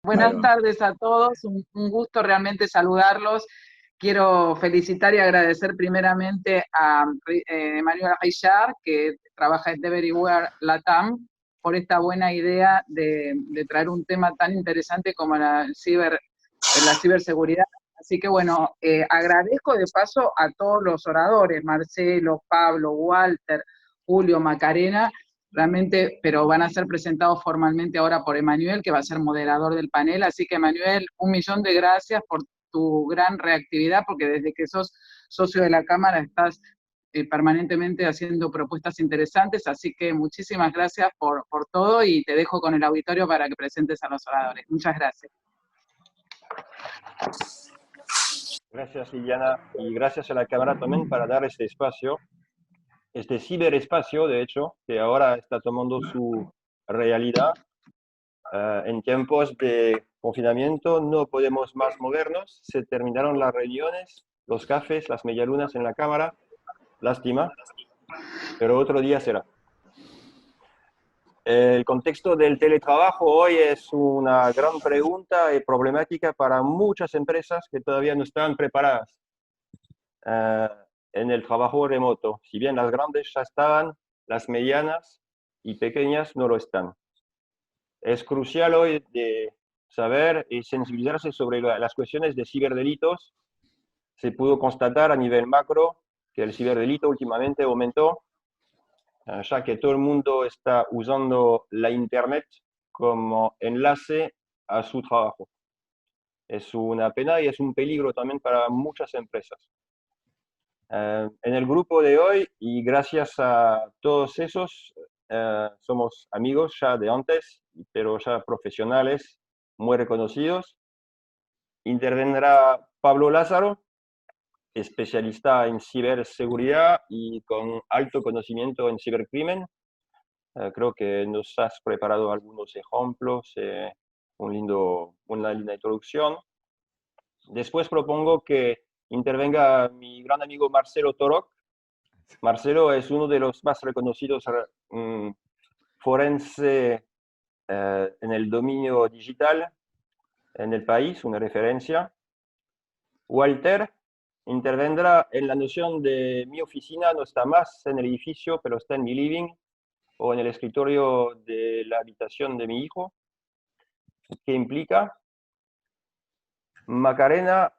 Ahí Buenas va. tardes a todos, un gusto realmente saludarlos. Quiero felicitar y agradecer primeramente a Emmanuel Richard, que trabaja en Everywhere Latam, por esta buena idea de traer un tema tan interesante como la ciberseguridad. Así que bueno, agradezco de paso a todos los oradores, Marcelo, Pablo, Walter, Julio, Macarena, realmente, pero van a ser presentados formalmente ahora por Emanuel, que va a ser moderador del panel. Así que, Emanuel, 1.000.000 de gracias por tu gran reactividad, porque desde que sos socio de la Cámara estás permanentemente haciendo propuestas interesantes. Así que muchísimas gracias por todo y te dejo con el auditorio para que presentes a los oradores. Muchas gracias. Gracias, Liliana, y gracias a la Cámara también para dar este espacio, este ciberespacio, de hecho, que ahora está tomando su realidad. En tiempos de confinamiento no podemos más movernos, se terminaron las reuniones, los cafés, las medialunas en la Cámara, lástima, pero otro día será. El contexto del teletrabajo hoy es una gran pregunta y problemática para muchas empresas que todavía no están preparadas en el trabajo remoto. Si bien las grandes ya estaban, las medianas y pequeñas no lo están. Es crucial hoy de saber y sensibilizarse sobre las cuestiones de ciberdelitos. Se pudo constatar a nivel macro que el ciberdelito últimamente aumentó, ya que todo el mundo está usando la Internet como enlace a su trabajo. Es una pena y es un peligro también para muchas empresas. En el grupo de hoy, y gracias a todos esos, somos amigos ya de antes, pero ya profesionales muy reconocidos. Intervendrá Pablo Lázaro, especialista en ciberseguridad y con alto conocimiento en cibercrimen. Creo que nos has preparado algunos ejemplos, una linda introducción. Después propongo que intervenga mi gran amigo Marcelo Torok. Marcelo es uno de los más reconocidos forense en el dominio digital en el país, una referencia. Walter intervendrá en la noción de mi oficina, no está más en el edificio, pero está en mi living o en el escritorio de la habitación de mi hijo. ¿Qué implica? Macarena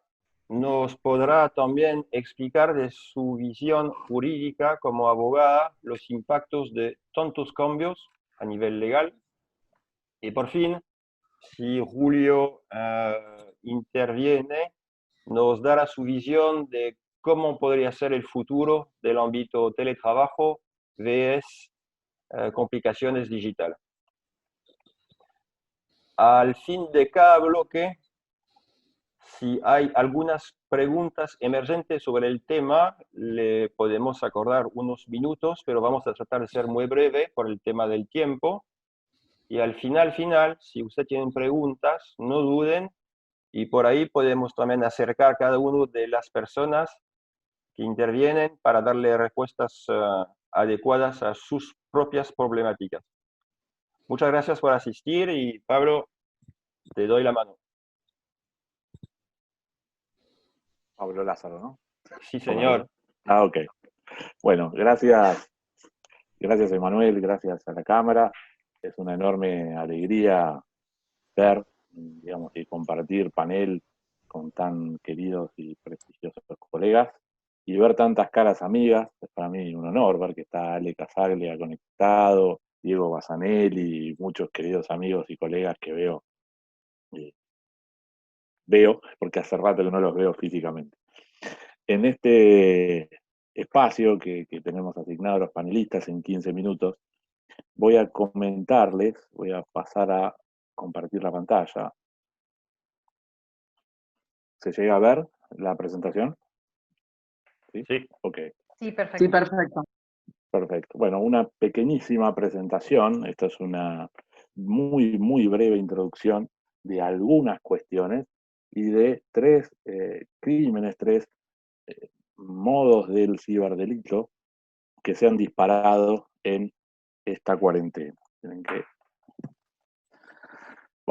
nos podrá también explicar de su visión jurídica como abogada los impactos de tantos cambios a nivel legal. Y por fin, si Julio interviene, nos dará su visión de cómo podría ser el futuro del ámbito teletrabajo vs complicaciones digitales. Al fin de cada bloque, si hay algunas preguntas emergentes sobre el tema, le podemos acordar unos minutos, pero vamos a tratar de ser muy breve por el tema del tiempo. Y al final, si usted tiene preguntas, no duden, y por ahí podemos también acercar cada uno de las personas que intervienen para darle respuestas adecuadas a sus propias problemáticas. Muchas gracias por asistir y Pablo, te doy la mano. Pablo Lázaro, ¿no? Sí, señor. Ah, ok. Bueno, gracias. Gracias, Emanuel, gracias a la Cámara. Es una enorme alegría ver, digamos, y compartir panel con tan queridos y prestigiosos colegas y ver tantas caras amigas. Es para mí un honor ver que está Ale Casaglia conectado, Diego Basanelli y muchos queridos amigos y colegas que eh, veo, porque hace rato que no los veo físicamente. En este espacio que tenemos asignado a los panelistas en 15 minutos, voy a comentarles, voy a pasar a compartir la pantalla. ¿Se llega a ver la presentación? ¿Sí? Sí. Ok. Sí, perfecto. Sí, perfecto. Perfecto. Bueno, una pequeñísima presentación. Esta es una muy, muy breve introducción de algunas cuestiones y de tres crímenes, tres modos del ciberdelito que se han disparado en esta cuarentena.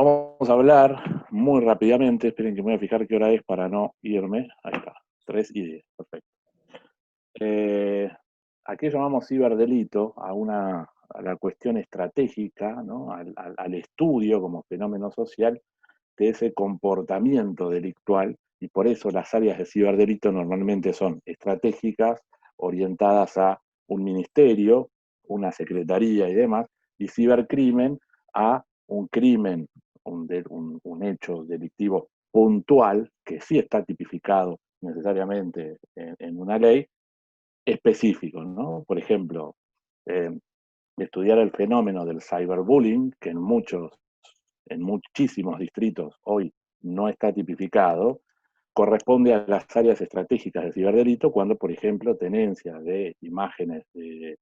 Vamos a hablar muy rápidamente, esperen que me voy a fijar qué hora es para no irme. Ahí está, 3:10, perfecto. ¿A qué llamamos ciberdelito? A la cuestión estratégica, ¿no? Al estudio como fenómeno social de ese comportamiento delictual, y por eso las áreas de ciberdelito normalmente son estratégicas, orientadas a un ministerio, una secretaría y demás, y cibercrimen a un crimen, un hecho delictivo puntual, que sí está tipificado necesariamente en una ley, específico, ¿no? Por ejemplo, eh, estudiar el fenómeno del cyberbullying, que en muchísimos distritos hoy no está tipificado, corresponde a las áreas estratégicas de ciberdelito cuando, por ejemplo, tenencia de imágenes de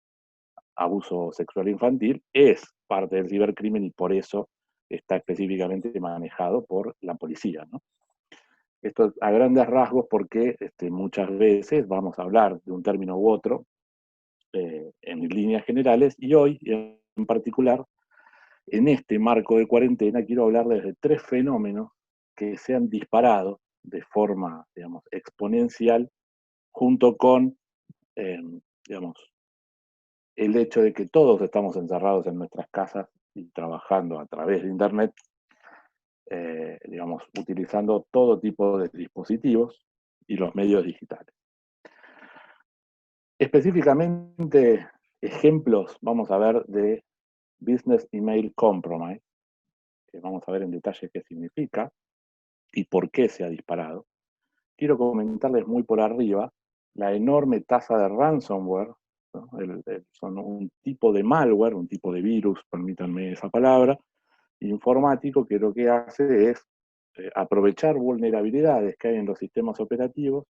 abuso sexual infantil es parte del cibercrimen y por eso está específicamente manejado por la policía, ¿no? Esto a grandes rasgos porque muchas veces vamos a hablar de un término u otro en líneas generales, y hoy en particular, en este marco de cuarentena, quiero hablarles de 3 fenómenos que se han disparado de forma, digamos, exponencial, junto con, eh, digamos, el hecho de que todos estamos encerrados en nuestras casas y trabajando a través de Internet, digamos, utilizando todo tipo de dispositivos y los medios digitales. Específicamente, ejemplos vamos a ver de Business Email Compromise, que vamos a ver en detalle qué significa y por qué se ha disparado. Quiero comentarles muy por arriba la enorme tasa de ransomware, ¿no? Son un tipo de malware, un tipo de virus, permítanme esa palabra, informático, que lo que hace es aprovechar vulnerabilidades que hay en los sistemas operativos,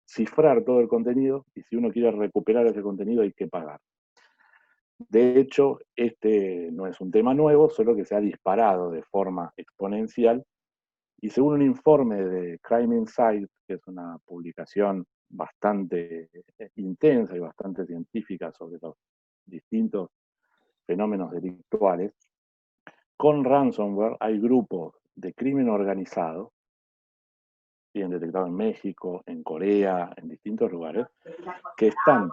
cifrar todo el contenido, y si uno quiere recuperar ese contenido hay que pagar. De hecho, este no es un tema nuevo, solo que se ha disparado de forma exponencial, y según un informe de Crime Insight, que es una publicación bastante intensa y bastante científica sobre los distintos fenómenos delictuales, con ransomware hay grupos de crimen organizado, bien detectado en México, en Corea, en distintos lugares, que están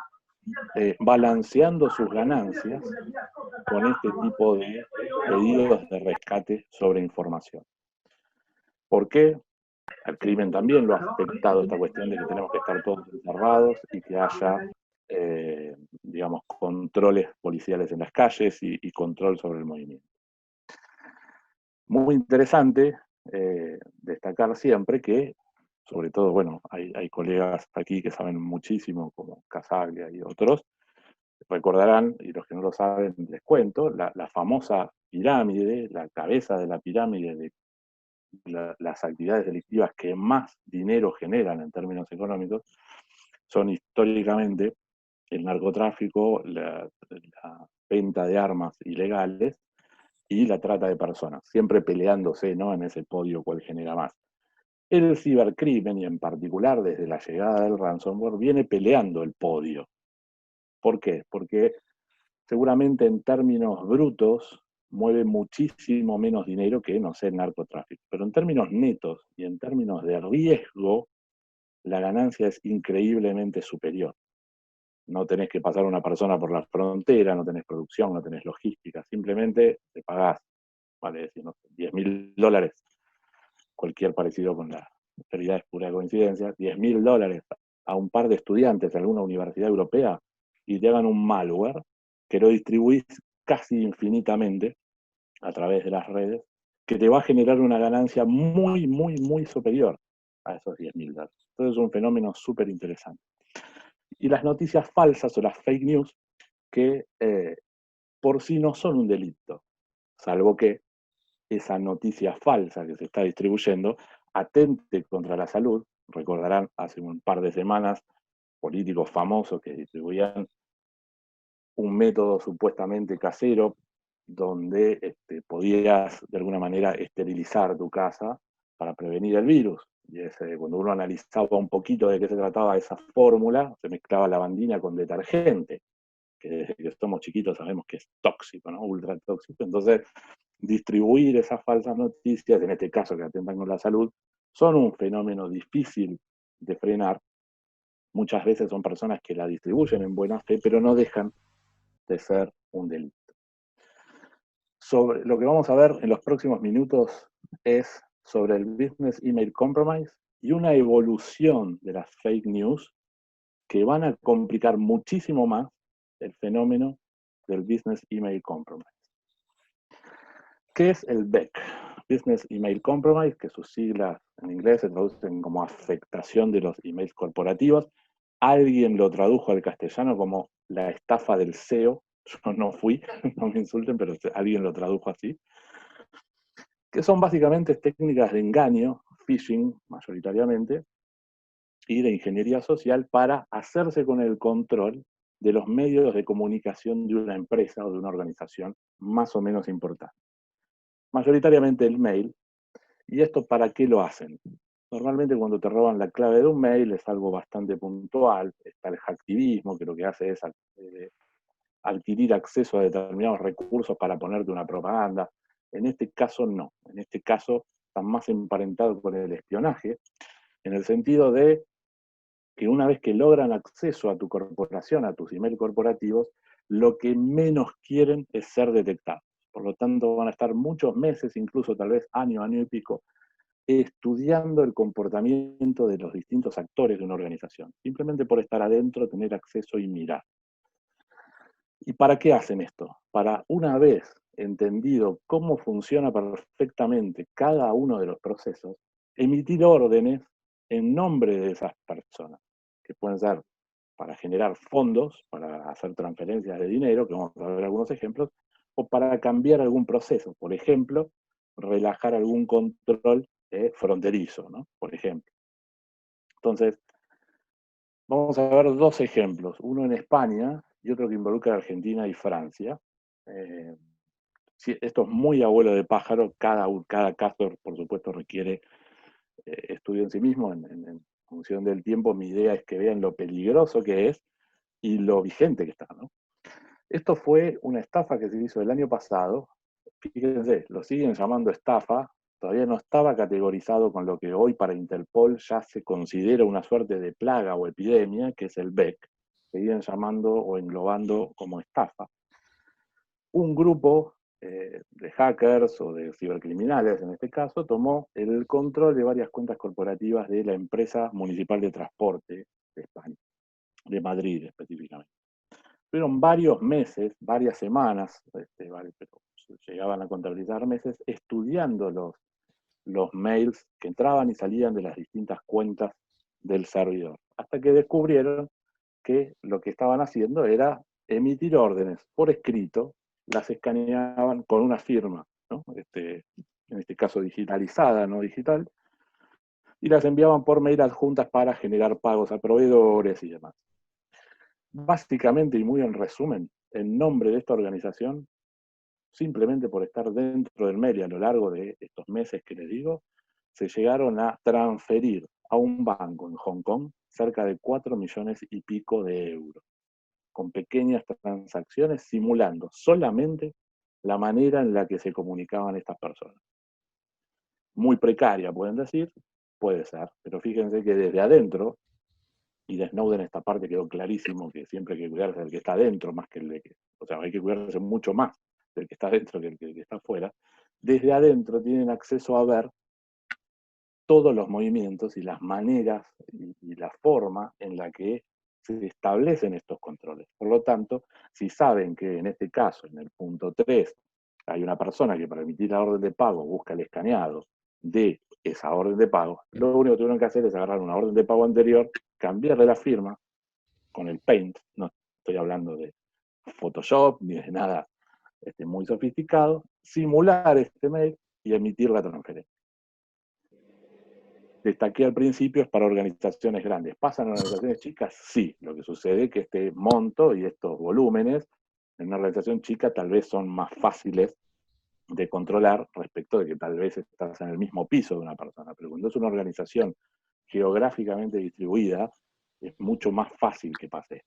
balanceando sus ganancias con este tipo de pedidos de rescate sobre información. ¿Por qué? Al crimen también lo ha afectado esta cuestión de que tenemos que estar todos encerrados y que haya, digamos, controles policiales en las calles y control sobre el movimiento. Muy interesante destacar siempre que, sobre todo, bueno, hay colegas aquí que saben muchísimo, como Casaglia y otros, recordarán, y los que no lo saben les cuento, la famosa pirámide, la cabeza de la pirámide de las actividades delictivas que más dinero generan en términos económicos, son históricamente el narcotráfico, la venta de armas ilegales y la trata de personas, siempre peleándose, ¿no?, en ese podio cuál genera más. El cibercrimen, y en particular desde la llegada del ransomware, viene peleando el podio. ¿Por qué? Porque seguramente en términos brutos mueve muchísimo menos dinero que, no sé, el narcotráfico. Pero en términos netos y en términos de riesgo, la ganancia es increíblemente superior. No tenés que pasar una persona por la frontera, no tenés producción, no tenés logística, simplemente te pagás, vale decir, no sé, $10.000, cualquier parecido con la realidad es pura coincidencia, $10.000 a un par de estudiantes de alguna universidad europea y te hagan un malware que lo distribuís casi infinitamente a través de las redes, que te va a generar una ganancia muy, muy, muy superior a esos $10.000. Entonces es un fenómeno súper interesante. Y las noticias falsas o las fake news, que por sí no son un delito, salvo que esa noticia falsa que se está distribuyendo atente contra la salud. Recordarán hace un par de semanas políticos famosos que distribuían un método supuestamente casero donde podías de alguna manera esterilizar tu casa para prevenir el virus. Y cuando uno analizaba un poquito de qué se trataba esa fórmula, se mezclaba lavandina con detergente, que desde que somos chiquitos sabemos que es tóxico, ¿no? Ultra tóxico. Entonces distribuir esas falsas noticias, en este caso que atentan con la salud, son un fenómeno difícil de frenar. Muchas veces son personas que la distribuyen en buena fe, pero no dejan de ser un delito. Sobre lo que vamos a ver en los próximos minutos es sobre el Business Email Compromise y una evolución de las fake news que van a complicar muchísimo más el fenómeno del Business Email Compromise. ¿Qué es el BEC? Business Email Compromise, que sus siglas en inglés se traducen como afectación de los emails corporativos. Alguien lo tradujo al castellano como la estafa del SEO. Yo no fui, no me insulten, pero alguien lo tradujo así. Que son básicamente técnicas de engaño, phishing mayoritariamente, y de ingeniería social para hacerse con el control de los medios de comunicación de una empresa o de una organización más o menos importante. Mayoritariamente el mail. ¿Y esto para qué lo hacen? Normalmente cuando te roban la clave de un mail es algo bastante puntual. Está el hacktivismo, que lo que hace es adquirir acceso a determinados recursos para ponerte una propaganda. En este caso no. En este caso está más emparentado con el espionaje, en el sentido de que una vez que logran acceso a tu corporación, a tus emails corporativos, lo que menos quieren es ser detectados. Por lo tanto, van a estar muchos meses, incluso tal vez año y pico, estudiando el comportamiento de los distintos actores de una organización. Simplemente por estar adentro, tener acceso y mirar. ¿Y para qué hacen esto? Para, una vez entendido cómo funciona perfectamente cada uno de los procesos, emitir órdenes en nombre de esas personas, que pueden ser para generar fondos, para hacer transferencias de dinero, que vamos a ver algunos ejemplos, o para cambiar algún proceso, por ejemplo, relajar algún control fronterizo, ¿no? Por ejemplo. Entonces, vamos a ver dos ejemplos, uno en España y otro que involucra a Argentina y Francia. Esto es muy abuelo de pájaro, cada caso, por supuesto, requiere estudio en sí mismo, en función del tiempo. Mi idea es que vean lo peligroso que es y lo vigente que está, ¿no? Esto fue una estafa que se hizo el año pasado. Fíjense, lo siguen llamando estafa, todavía no estaba categorizado con lo que hoy para Interpol ya se considera una suerte de plaga o epidemia, que es el BEC, seguían llamando o englobando como estafa. Un grupo de hackers o de cibercriminales, en este caso, tomó el control de varias cuentas corporativas de la empresa municipal de transporte de España, de Madrid específicamente. Fueron varios meses, varias semanas, pero llegaban a contabilizar meses, estudiando los mails que entraban y salían de las distintas cuentas del servidor, hasta que descubrieron que lo que estaban haciendo era emitir órdenes por escrito, las escaneaban con una firma, ¿no? En este caso digitalizada, no digital, y las enviaban por mail adjuntas para generar pagos a proveedores y demás. Básicamente, y muy en resumen, en nombre de esta organización, simplemente por estar dentro del mail y a lo largo de estos meses que les digo, se llegaron a transferir a un banco en Hong Kong cerca de 4 millones y pico de euros, con pequeñas transacciones simulando solamente la manera en la que se comunicaban estas personas. Muy precaria, pueden decir, puede ser, pero fíjense que desde adentro, y de Snowden esta parte quedó clarísimo que siempre hay que cuidarse del que está adentro más que el de que, o sea, hay que cuidarse mucho más del que está adentro que el que está afuera. Desde adentro tienen acceso a ver todos los movimientos y las maneras y la forma en la que se establecen estos controles. Por lo tanto, si saben que en este caso, en el punto 3, hay una persona que para emitir la orden de pago busca el escaneado de esa orden de pago, lo único que tuvieron que hacer es agarrar una orden de pago anterior, cambiarle la firma con el Paint, no estoy hablando de Photoshop ni de nada muy sofisticado, simular este mail y emitir la transferencia. Destaqué al principio, es para organizaciones grandes. ¿Pasan en organizaciones chicas? Sí. Lo que sucede es que este monto y estos volúmenes en una organización chica tal vez son más fáciles de controlar respecto de que tal vez estás en el mismo piso de una persona. Pero cuando es una organización geográficamente distribuida, es mucho más fácil que pase.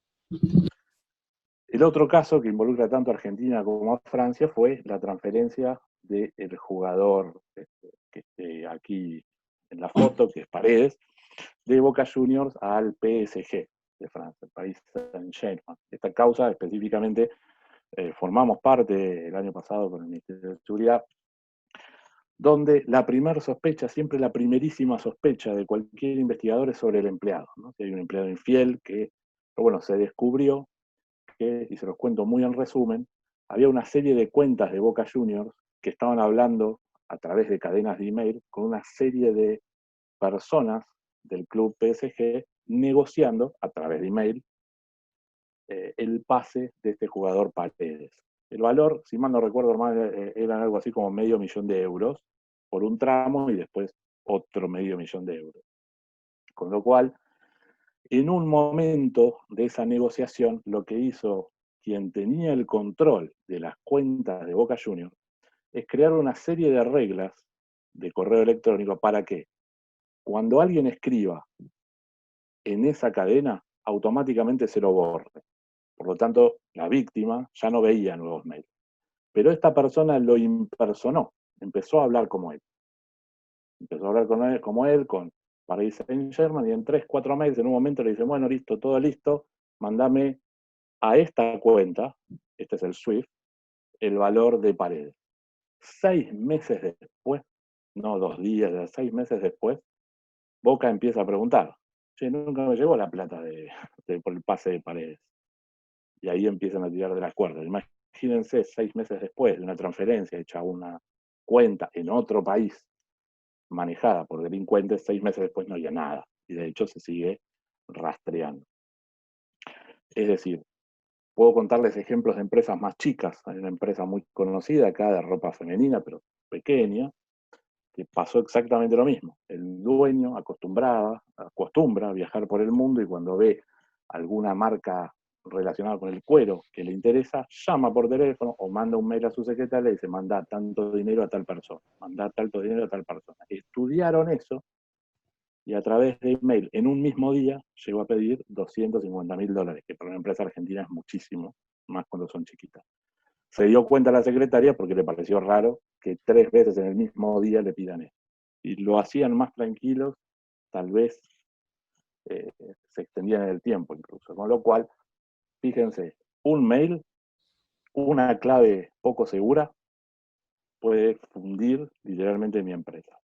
El otro caso que involucra tanto a Argentina como a Francia fue la transferencia del jugador que esté aquí en la foto, que es Paredes, de Boca Juniors al PSG de Francia, el Paris Saint-Germain. Esta causa específicamente formamos parte el año pasado con el Ministerio de Seguridad, donde la primera sospecha, siempre la primerísima sospecha de cualquier investigador es sobre el empleado, ¿no? Si hay un empleado infiel que, bueno, se descubrió que, y se los cuento muy en resumen, había una serie de cuentas de Boca Juniors que estaban hablando a través de cadenas de email con una serie de personas del club PSG negociando a través de email el pase de este jugador Paredes. El valor, si mal no recuerdo mal, era algo así como $500,000 por un tramo y después otro $500,000. Con lo cual, en un momento de esa negociación, lo que hizo quien tenía el control de las cuentas de Boca Juniors es crear una serie de reglas de correo electrónico para que cuando alguien escriba en esa cadena, automáticamente se lo borre. Por lo tanto, la víctima ya no veía nuevos mails. Pero esta persona lo impersonó, empezó a hablar como él. Empezó a hablar con él, como él, con Paris Saint-Germain, y en 3, 4 mails en un momento le dice, bueno, listo, todo listo, mandame a esta cuenta, este es el SWIFT, el valor de Paredes. 6 meses después, no 2 días, 6 meses después, Boca empieza a preguntar, che, nunca me llegó la plata por el pase de Paredes. Y ahí empiezan a tirar de las cuerdas. Imagínense 6 meses después de una transferencia hecha a una cuenta en otro país, manejada por delincuentes, 6 meses después no había nada. Y de hecho se sigue rastreando. Es decir, puedo contarles ejemplos de empresas más chicas. Hay una empresa muy conocida acá de ropa femenina, pero pequeña, que pasó exactamente lo mismo. El dueño acostumbra a viajar por el mundo y cuando ve alguna marca relacionada con el cuero que le interesa, llama por teléfono o manda un mail a su secretaria y dice, manda tanto dinero a tal persona, manda tanto dinero a tal persona. Estudiaron eso y a través de email en un mismo día llegó a pedir $250,000, que para una empresa argentina es muchísimo, más cuando son chiquitas. Se dio cuenta la secretaria porque le pareció raro que 3 veces en el mismo día le pidan esto. Y lo hacían más tranquilos, tal vez se extendían en el tiempo incluso. Con lo cual, fíjense, un mail, una clave poco segura, puede fundir literalmente mi empresa.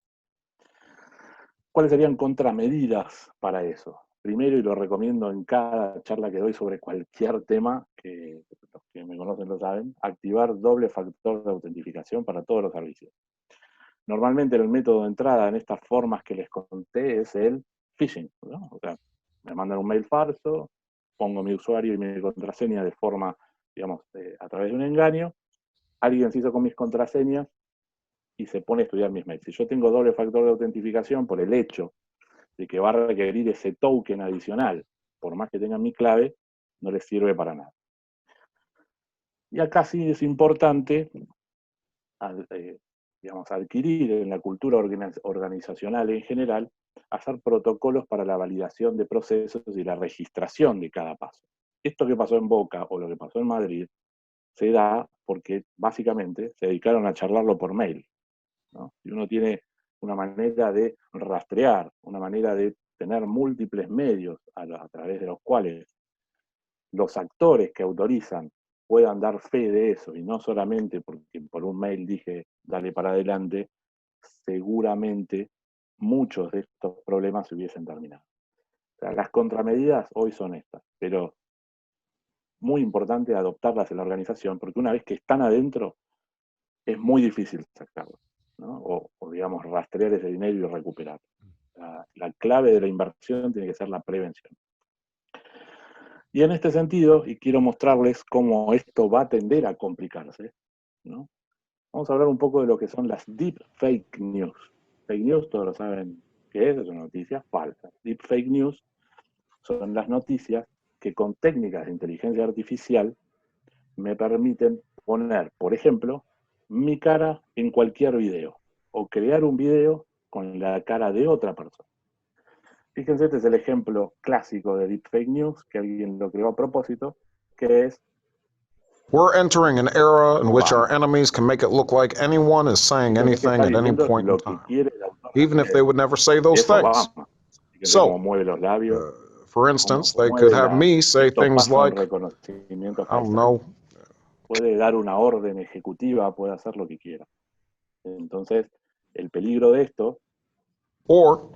¿Cuáles serían contramedidas para eso? Primero, y lo recomiendo en cada charla que doy sobre cualquier tema, que los que me conocen lo saben, activar doble factor de autentificación para todos los servicios. Normalmente el método de entrada en estas formas que les conté es el phishing, ¿no? O sea, me mandan un mail falso, pongo mi usuario y mi contraseña de forma, digamos, a través de un engaño, alguien se hizo con mis contraseñas y se pone a estudiar mis mails. Si yo tengo doble factor de autentificación por el hecho de que va a requerir ese token adicional, por más que tengan mi clave, no les sirve para nada. Y acá sí es importante digamos, adquirir en la cultura organizacional en general, hacer protocolos para la validación de procesos y la registración de cada paso. Esto que pasó en Boca o lo que pasó en Madrid se da porque básicamente se dedicaron a charlarlo por mail, ¿no? Y uno tiene una manera de rastrear, una manera de tener múltiples medios a través de los cuales los actores que autorizan puedan dar fe de eso, y no solamente porque por un mail dije dale para adelante, seguramente muchos de estos problemas se hubiesen terminado. O sea, las contramedidas hoy son estas, pero muy importante adoptarlas en la organización, porque una vez que están adentro, es muy difícil sacarlos, ¿no? O digamos, rastrear ese dinero y recuperarlo. La clave de la inversión tiene que ser la prevención. Y en este sentido, y quiero mostrarles cómo esto va a tender a complicarse, ¿no? Vamos a hablar un poco de lo que son las deep fake news. Fake news, todos lo saben qué es una noticia falsa. Deep fake news son las noticias que con técnicas de inteligencia artificial me permiten poner, por ejemplo, mi cara en cualquier video, o crear un video con la cara de otra persona. Fíjense, este es el ejemplo clásico de deepfake news, que alguien lo creó a propósito, que es We're entering an era in which our enemies can make it look like anyone is saying anything at any point in time, even if they would never say those things. So, for instance, they could have me say things like, I don't know. Puede dar una orden ejecutiva, puede hacer lo que quiera. Entonces, el peligro de esto, or,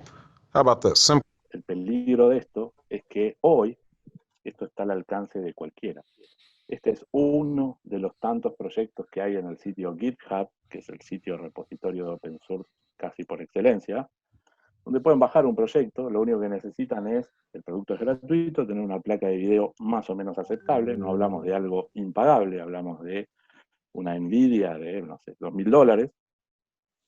how about this? El peligro de esto es que hoy esto está al alcance de cualquiera. Este es uno de los tantos proyectos que hay en el sitio GitHub, que es el sitio repositorio de open source casi por excelencia, donde pueden bajar un proyecto. Lo único que necesitan es, el producto es gratuito, tener una placa de video más o menos aceptable. No hablamos de algo impagable, hablamos de una Nvidia de, no sé, $2.000,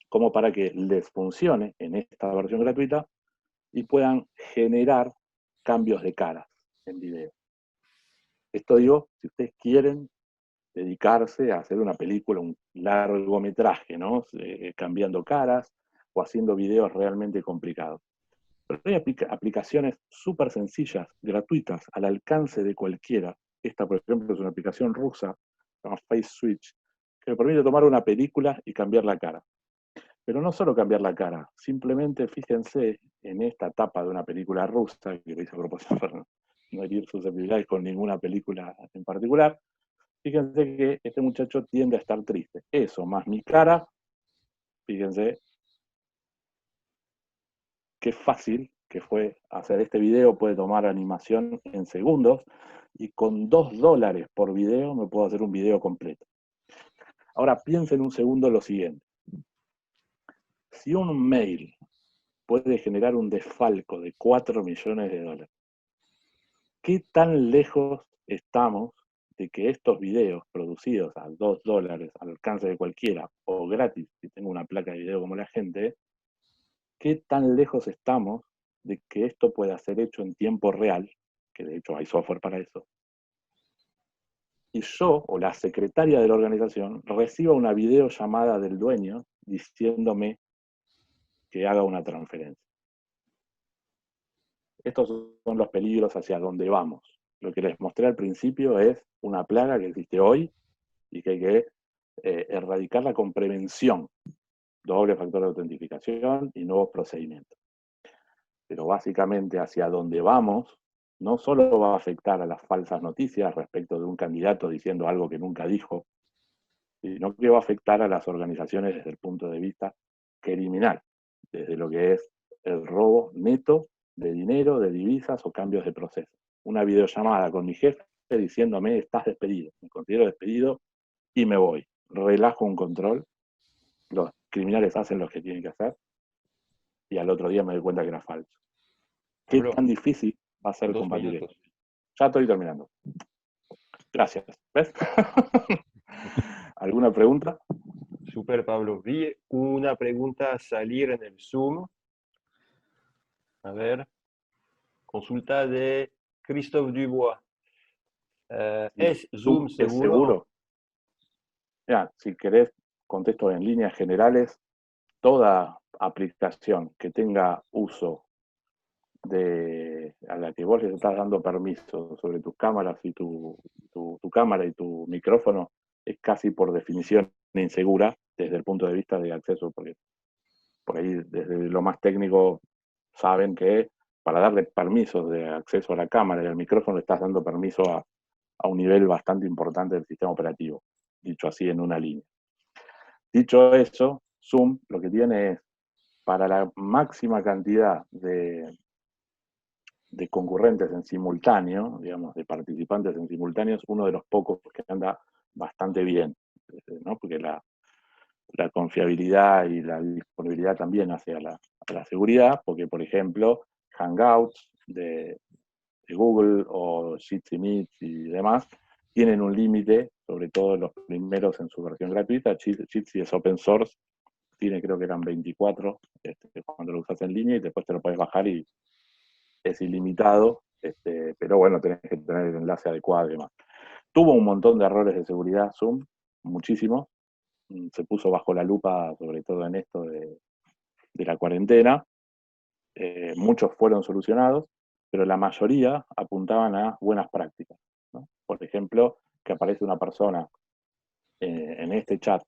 como para que les funcione en esta versión gratuita y puedan generar cambios de caras en video. Esto digo, si ustedes quieren dedicarse a hacer una película, un largometraje, ¿no? Cambiando caras o haciendo videos realmente complicados. Pero hay aplicaciones súper sencillas, gratuitas, al alcance de cualquiera. Esta, por ejemplo, es una aplicación rusa, se llama Face Switch, que me permite tomar una película y cambiar la cara. Pero no solo cambiar la cara, simplemente fíjense en esta etapa de una película rusa, que lo hice a propósito para no herir susceptibilidades con ninguna película en particular. Fíjense que este muchacho tiende a estar triste. Eso, más mi cara, fíjense qué fácil que fue hacer este video, puede tomar animación en segundos, y con $2 por video me puedo hacer un video completo. Ahora piensen un segundo lo siguiente. Si un mail puede generar un desfalco de $4 millones, ¿qué tan lejos estamos de que estos videos producidos a $2 al alcance de cualquiera, o gratis, si tengo una placa de video como la gente, qué tan lejos estamos de que esto pueda ser hecho en tiempo real, que de hecho hay software para eso, y yo, o la secretaria de la organización, reciba una videollamada del dueño diciéndome que haga una transferencia? Estos son los peligros hacia donde vamos. Lo que les mostré al principio es una plaga que existe hoy y que hay que erradicarla con prevención, doble factor de autentificación y nuevos procedimientos. Pero básicamente hacia donde vamos no solo va a afectar a las falsas noticias respecto de un candidato diciendo algo que nunca dijo, sino que va a afectar a las organizaciones desde el punto de vista criminal, desde lo que es el robo neto de dinero, de divisas o cambios de proceso. Una videollamada con mi jefe diciéndome, estás despedido, me considero despedido y me voy. Relajo un control, los criminales hacen lo que tienen que hacer y al otro día me doy cuenta que era falso. ¿Qué tan difícil va a ser combatir esto? Ya estoy terminando. Gracias. ¿Ves? ¿Alguna pregunta? Super, Pablo. Vi una pregunta salir en el Zoom. A ver. Consulta de Christophe Dubois. ¿Es Zoom seguro? ¿Es seguro? Ya, si querés, contesto en líneas generales. Toda aplicación que tenga uso a la que vos les estás dando permiso sobre tus cámaras y tu cámara y tu micrófono es casi por definición insegura desde el punto de vista de acceso, porque por ahí desde lo más técnico saben que para darle permisos de acceso a la cámara y al micrófono estás dando permiso a un nivel bastante importante del sistema operativo, dicho así en una línea. Dicho eso, Zoom lo que tiene es, para la máxima cantidad de concurrentes en simultáneo, digamos, de participantes en simultáneo, es uno de los pocos que anda bastante bien, ¿no? Porque la confiabilidad y la disponibilidad también hacia la seguridad, porque, por ejemplo, Hangouts de Google o Jitsi Meet y demás, tienen un límite, sobre todo los primeros en su versión gratuita. Jitsi es open source, tiene, creo que eran 24 cuando lo usas en línea, y después te lo puedes bajar y es ilimitado, pero bueno, tenés que tener el enlace adecuado y demás. Tuvo un montón de errores de seguridad Zoom, muchísimos. Se puso bajo la lupa, sobre todo en esto de la cuarentena. Muchos fueron solucionados, pero la mayoría apuntaban a buenas prácticas, ¿no? Por ejemplo, que aparece una persona en este chat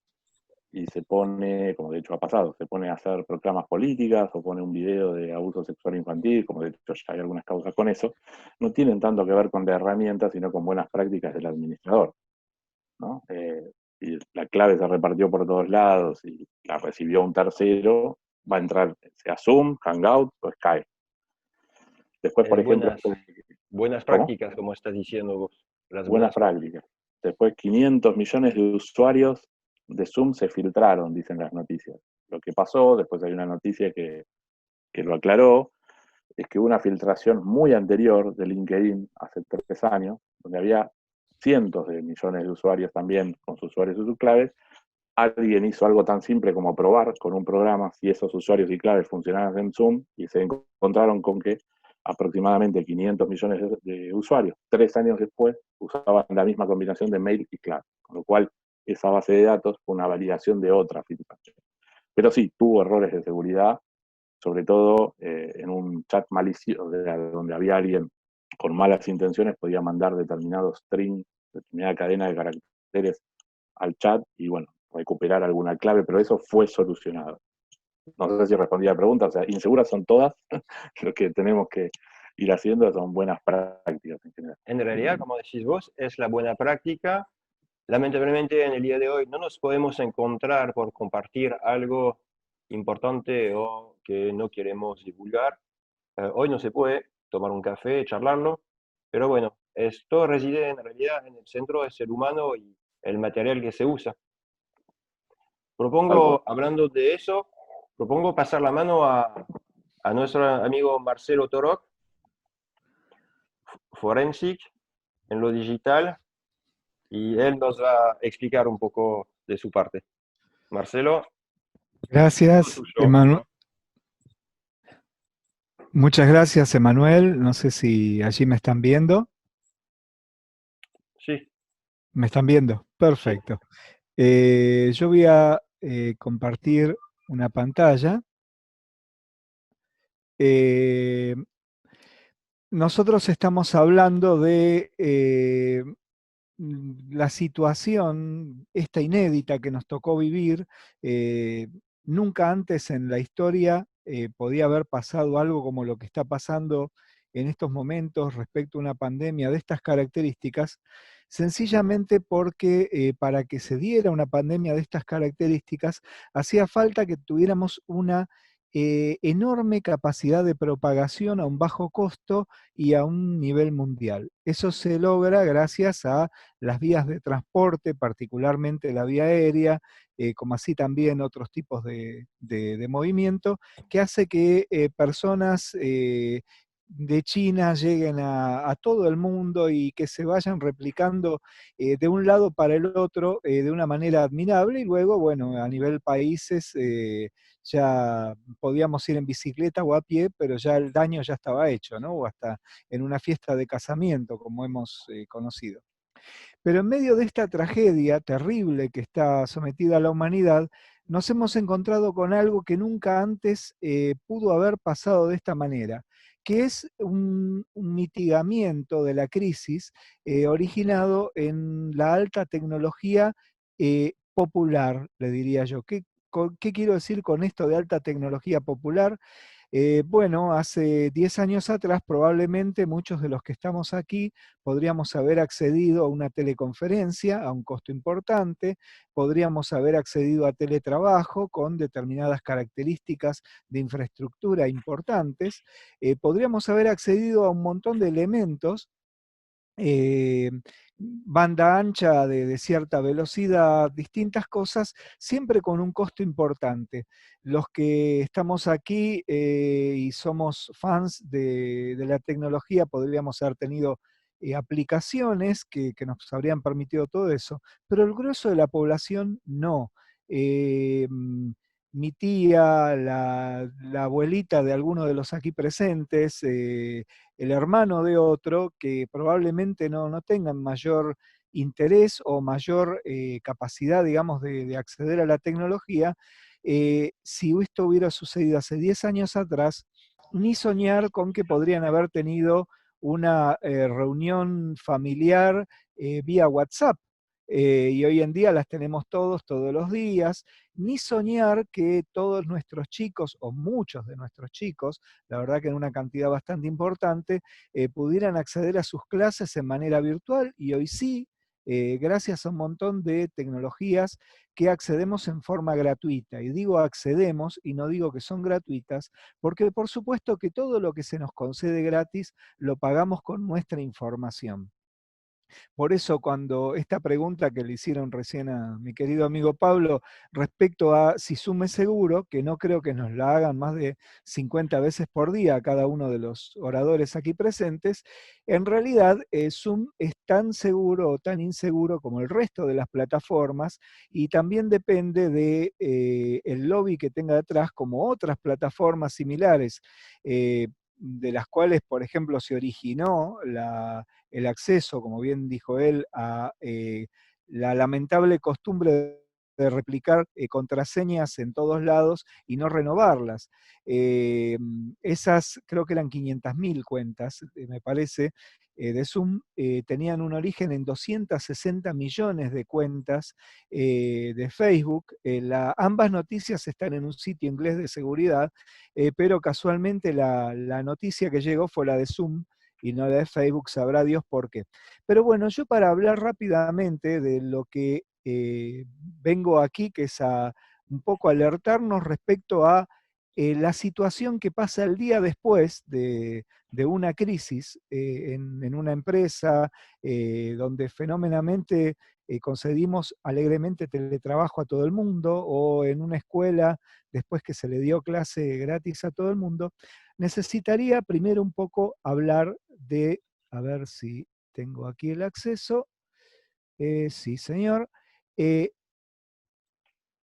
y se pone, como de hecho ha pasado, se pone a hacer proclamas políticas o pone un video de abuso sexual infantil, como de hecho ya hay algunas causas con eso, no tienen tanto que ver con la herramienta, sino con buenas prácticas del administrador, ¿no? Y la clave se repartió por todos lados y la recibió un tercero, va a entrar sea Zoom, Hangout o Skype. Después, por ejemplo... Buenas prácticas, como estás diciendo vos. Las buenas prácticas. Después 500 millones de usuarios de Zoom se filtraron, dicen las noticias. Lo que pasó, después hay una noticia que lo aclaró, es que hubo una filtración muy anterior de LinkedIn, hace 3 años, donde había cientos de millones de usuarios también con sus usuarios y sus claves. Alguien hizo algo tan simple como probar con un programa si esos usuarios y claves funcionaban en Zoom y se encontraron con que aproximadamente 500 millones de usuarios, 3 años después, usaban la misma combinación de mail y clave, con lo cual esa base de datos fue una validación de otra filtración. Pero sí, tuvo errores de seguridad, sobre todo en un chat malicioso, donde había alguien con malas intenciones, podía mandar determinado string, determinada cadena de caracteres al chat y, bueno, recuperar alguna clave, pero eso fue solucionado. No sé si respondí a la pregunta, o sea, inseguras son todas, lo que tenemos que ir haciendo son buenas prácticas en general. En realidad, como decís vos, es la buena práctica. Lamentablemente, en el día de hoy no nos podemos encontrar por compartir algo importante o que no queremos divulgar. Hoy no se puede tomar un café, charlarlo, pero bueno, esto reside en realidad en el centro del ser humano y el material que se usa. Propongo, hablando de eso, propongo pasar la mano a nuestro amigo Marcelo Torok, Forensic, en lo digital, y él nos va a explicar un poco de su parte. Marcelo. Gracias, Emanuel. Muchas gracias, Emanuel. No sé si allí me están viendo. Sí. ¿Me están viendo? Perfecto. Yo voy a compartir una pantalla. Nosotros estamos hablando de la situación, esta inédita que nos tocó vivir. Nunca antes en la historia podía haber pasado algo como lo que está pasando en estos momentos respecto a una pandemia de estas características, sencillamente porque para que se diera una pandemia de estas características, hacía falta que tuviéramos una enorme capacidad de propagación a un bajo costo y a un nivel mundial. Eso se logra gracias a las vías de transporte, particularmente la vía aérea, como así también otros tipos de movimiento, que hace que personas de China lleguen a todo el mundo y que se vayan replicando de un lado para el otro de una manera admirable, y luego, bueno, a nivel países ya podíamos ir en bicicleta o a pie, pero ya el daño ya estaba hecho, ¿no? O hasta en una fiesta de casamiento, como hemos conocido. Pero en medio de esta tragedia terrible que está sometida a la humanidad, nos hemos encontrado con algo que nunca antes pudo haber pasado de esta manera, que es un mitigamiento de la crisis originado en la alta tecnología popular, le diría yo. ¿Qué quiero decir con esto de alta tecnología popular? Bueno, hace 10 años atrás probablemente muchos de los que estamos aquí podríamos haber accedido a una teleconferencia a un costo importante, podríamos haber accedido a teletrabajo con determinadas características de infraestructura importantes, podríamos haber accedido a un montón de elementos, banda ancha de cierta velocidad, distintas cosas, siempre con un costo importante. Los que estamos aquí y somos fans de la tecnología podríamos haber tenido aplicaciones que nos habrían permitido todo eso, pero el grueso de la población no. Mi tía, la abuelita de alguno de los aquí presentes, el hermano de otro, que probablemente no tengan mayor interés o mayor capacidad, digamos, de acceder a la tecnología, si esto hubiera sucedido hace 10 años atrás, ni soñar con que podrían haber tenido una reunión familiar vía WhatsApp. Y hoy en día las tenemos todos los días, ni soñar que todos nuestros chicos, o muchos de nuestros chicos, la verdad que en una cantidad bastante importante, pudieran acceder a sus clases en manera virtual, y hoy sí, gracias a un montón de tecnologías que accedemos en forma gratuita. Y digo accedemos, y no digo que son gratuitas, porque por supuesto que todo lo que se nos concede gratis lo pagamos con nuestra información. Por eso cuando esta pregunta que le hicieron recién a mi querido amigo Pablo respecto a si Zoom es seguro, que no creo que nos la hagan más de 50 veces por día a cada uno de los oradores aquí presentes, en realidad Zoom es tan seguro o tan inseguro como el resto de las plataformas, y también depende de el lobby que tenga detrás, como otras plataformas similares, de las cuales, por ejemplo, se originó el acceso, como bien dijo él, a la lamentable costumbre de replicar contraseñas en todos lados y no renovarlas. Esas creo que eran 500.000 cuentas, me parece, de Zoom, tenían un origen en 260 millones de cuentas de Facebook. Ambas noticias están en un sitio inglés de seguridad, pero casualmente la noticia que llegó fue la de Zoom, y no la de Facebook, sabrá Dios por qué. Pero bueno, yo para hablar rápidamente de lo que vengo aquí, que es a un poco alertarnos respecto a la situación que pasa el día después de una crisis en una empresa donde fenómenamente concedimos alegremente teletrabajo a todo el mundo, o en una escuela después que se le dio clase gratis a todo el mundo. Necesitaría primero un poco hablar de, a ver si tengo aquí el acceso, sí señor,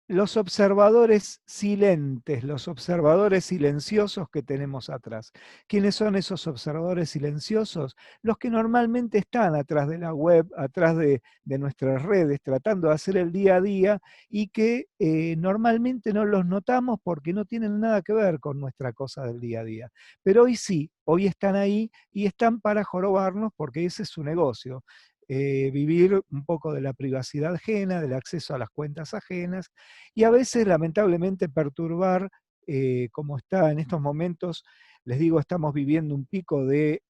los observadores silentes, los observadores silenciosos que tenemos atrás. ¿Quiénes son esos observadores silenciosos? Los que normalmente están atrás de la web, atrás de nuestras redes, tratando de hacer el día a día, y que normalmente no los notamos porque no tienen nada que ver con nuestra cosa del día a día. Pero hoy sí, hoy están ahí y están para jorobarnos, porque ese es su negocio. Vivir un poco de la privacidad ajena, del acceso a las cuentas ajenas, y a veces lamentablemente perturbar, como está en estos momentos. Les digo, estamos viviendo un pico de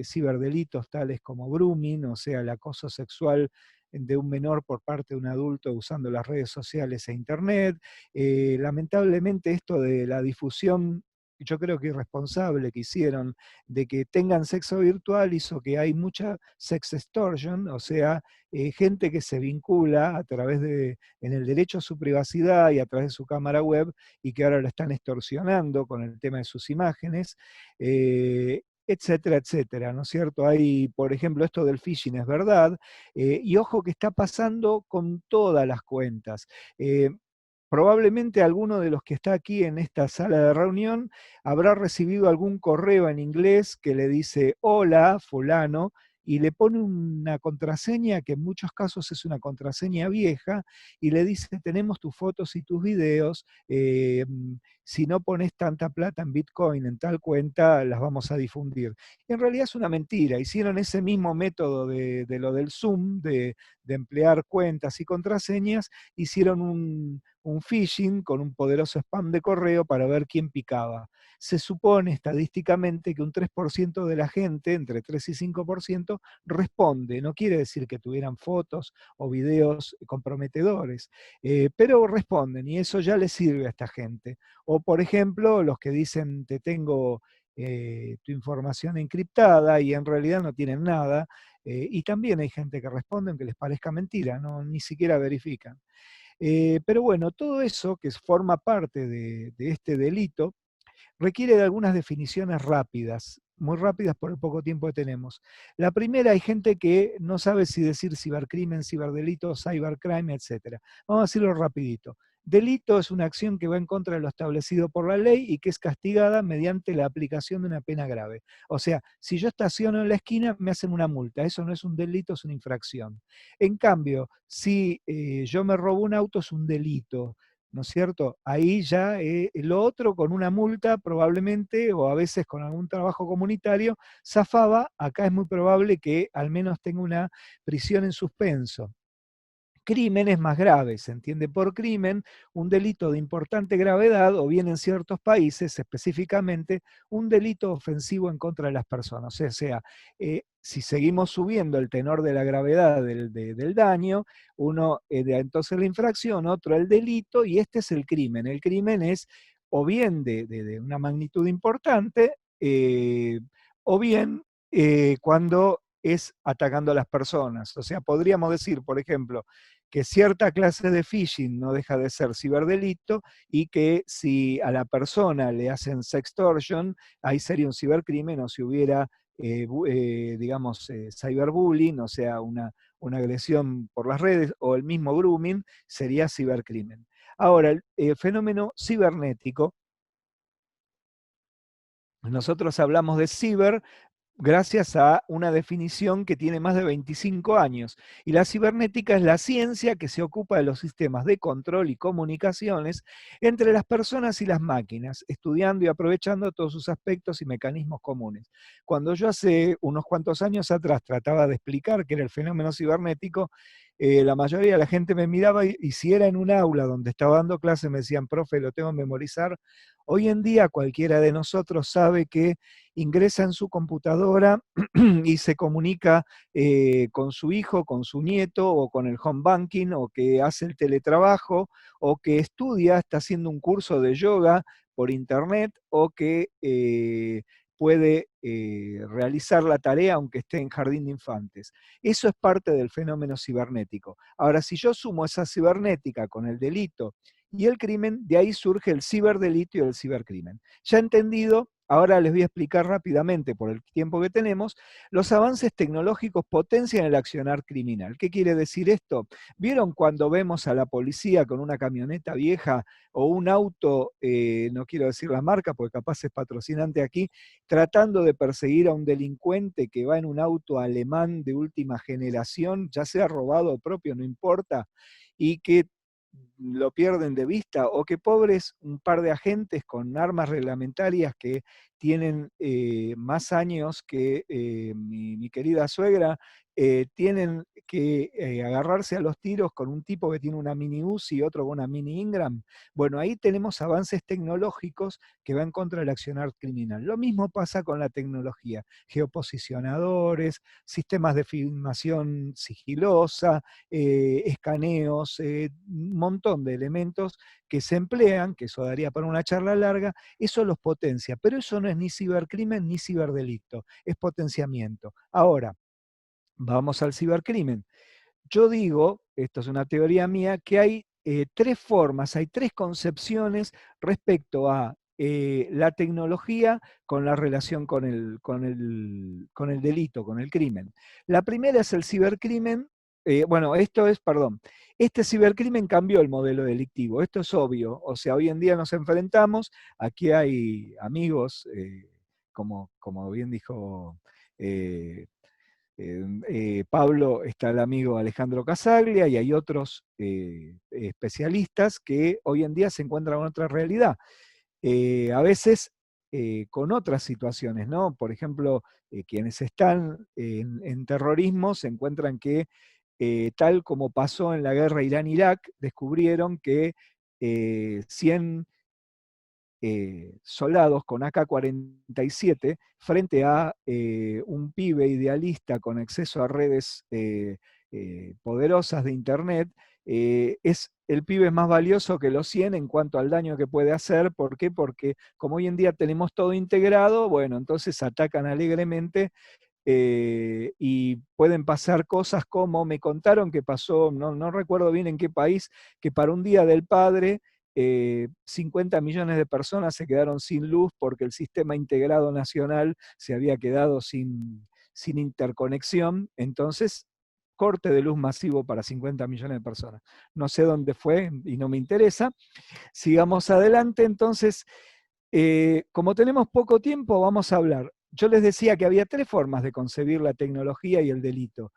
ciberdelitos tales como grooming, o sea, el acoso sexual de un menor por parte de un adulto usando las redes sociales e internet. Lamentablemente esto de la difusión, yo creo que irresponsable, que hicieron, de que tengan sexo virtual, hizo que hay mucha sex extortion, o sea, gente que se vincula a través en el derecho a su privacidad y a través de su cámara web, y que ahora la están extorsionando con el tema de sus imágenes, etcétera, etcétera, ¿no es cierto? Hay, por ejemplo, esto del phishing, es verdad, y ojo que está pasando con todas las cuentas. Probablemente alguno de los que está aquí en esta sala de reunión habrá recibido algún correo en inglés que le dice hola fulano, y le pone una contraseña que en muchos casos es una contraseña vieja, y le dice tenemos tus fotos y tus videos, si no pones tanta plata en Bitcoin en tal cuenta las vamos a difundir. En realidad es una mentira. Hicieron ese mismo método de lo del Zoom, de emplear cuentas y contraseñas, hicieron un phishing con un poderoso spam de correo para ver quién picaba. Se supone estadísticamente que un 3% de la gente, entre 3 y 5%, responde. No quiere decir que tuvieran fotos o videos comprometedores, pero responden, y eso ya les sirve a esta gente. O por ejemplo, los que dicen te tengo tu información encriptada y en realidad no tienen nada, y también hay gente que responde aunque les parezca mentira, no, ni siquiera verifican. Pero bueno, todo eso que forma parte de este delito requiere de algunas definiciones rápidas, muy rápidas por el poco tiempo que tenemos. La primera, hay gente que no sabe si decir cibercrimen, ciberdelito, cybercrime, etc. Vamos a decirlo rapidito. Delito es una acción que va en contra de lo establecido por la ley y que es castigada mediante la aplicación de una pena grave. O sea, si yo estaciono en la esquina, me hacen una multa. Eso no es un delito, es una infracción. En cambio, si yo me robo un auto, es un delito. ¿no es cierto? Ahí ya lo otro con una multa probablemente, o a veces con algún trabajo comunitario, zafaba. Acá es muy probable que al menos tenga una prisión en suspenso. Crímenes más graves, ¿se entiende? Por crimen, un delito de importante gravedad, o bien en ciertos países específicamente, un delito ofensivo en contra de las personas. O sea, si seguimos subiendo el tenor de la gravedad del daño, uno entonces la infracción, otro el delito, y este es el crimen. El crimen es o bien de una magnitud importante, o bien cuando es atacando a las personas. O sea, podríamos decir, por ejemplo, que cierta clase de phishing no deja de ser ciberdelito y que si a la persona le hacen sextortion, ahí sería un cibercrimen, o si hubiera, digamos, cyberbullying, o sea, una agresión por las redes, o el mismo grooming, sería cibercrimen. Ahora, el fenómeno cibernético, nosotros hablamos de ciber gracias a una definición que tiene más de 25 años. Y la cibernética es la ciencia que se ocupa de los sistemas de control y comunicaciones entre las personas y las máquinas, estudiando y aprovechando todos sus aspectos y mecanismos comunes. Cuando yo hace unos cuantos años atrás trataba de explicar qué era el fenómeno cibernético, la mayoría de la gente me miraba y si era en un aula donde estaba dando clase me decían, profe, lo tengo que memorizar. Hoy en día cualquiera de nosotros sabe que ingresa en su computadora y se comunica con su hijo, con su nieto, o con el home banking, o que hace el teletrabajo, o que estudia, está haciendo un curso de yoga por internet, o que puede realizar la tarea aunque esté en jardín de infantes. Eso es parte del fenómeno cibernético. Ahora, si yo sumo esa cibernética con el delito y el crimen, de ahí surge el ciberdelito y el cibercrimen. Ya entendido, ahora les voy a explicar rápidamente, por el tiempo que tenemos, los avances tecnológicos potencian el accionar criminal. ¿Qué quiere decir esto? ¿Vieron cuando vemos a la policía con una camioneta vieja o un auto, no quiero decir la marca porque capaz es patrocinante aquí, tratando de perseguir a un delincuente que va en un auto alemán de última generación, ya sea robado o propio, no importa, y que lo pierden de vista, o que pobres un par de agentes con armas reglamentarias que tienen más años que mi querida suegra, tienen que agarrarse a los tiros con un tipo que tiene una mini Uzi y otro con una mini Ingram. Bueno, ahí tenemos avances tecnológicos que van contra el accionar criminal. Lo mismo pasa con la tecnología, geoposicionadores, sistemas de filmación sigilosa, escaneos, un montón de elementos que se emplean, que eso daría para una charla larga, eso los potencia, pero eso no es ni cibercrimen ni ciberdelito, es potenciamiento. Ahora, vamos al cibercrimen. Yo digo, esto es una teoría mía, que hay tres formas, hay tres concepciones respecto a la tecnología con la relación con el delito, con el crimen. La primera es el cibercrimen. Este cibercrimen cambió el modelo delictivo, esto es obvio, o sea, hoy en día nos enfrentamos, aquí hay amigos, como bien dijo Pablo, está el amigo Alejandro Casaglia, y hay otros especialistas que hoy en día se encuentran con otra realidad. A veces con otras situaciones, ¿no? Por ejemplo, quienes están en terrorismo se encuentran que, tal como pasó en la guerra Irán-Irak, descubrieron que 100 soldados con AK-47 frente a un pibe idealista con acceso a redes poderosas de internet, el pibe es más valioso que los 100 en cuanto al daño que puede hacer. ¿Por qué? Porque como hoy en día tenemos todo integrado, bueno, entonces atacan alegremente. Y pueden pasar cosas como me contaron que pasó, no recuerdo bien en qué país, que para un Día del Padre 50 millones de personas se quedaron sin luz porque el sistema integrado nacional se había quedado sin interconexión. Entonces, corte de luz masivo para 50 millones de personas. No sé dónde fue y no me interesa. Sigamos adelante. Entonces, como tenemos poco tiempo, vamos a hablar. Yo les decía que había tres formas de concebir la tecnología y el delito.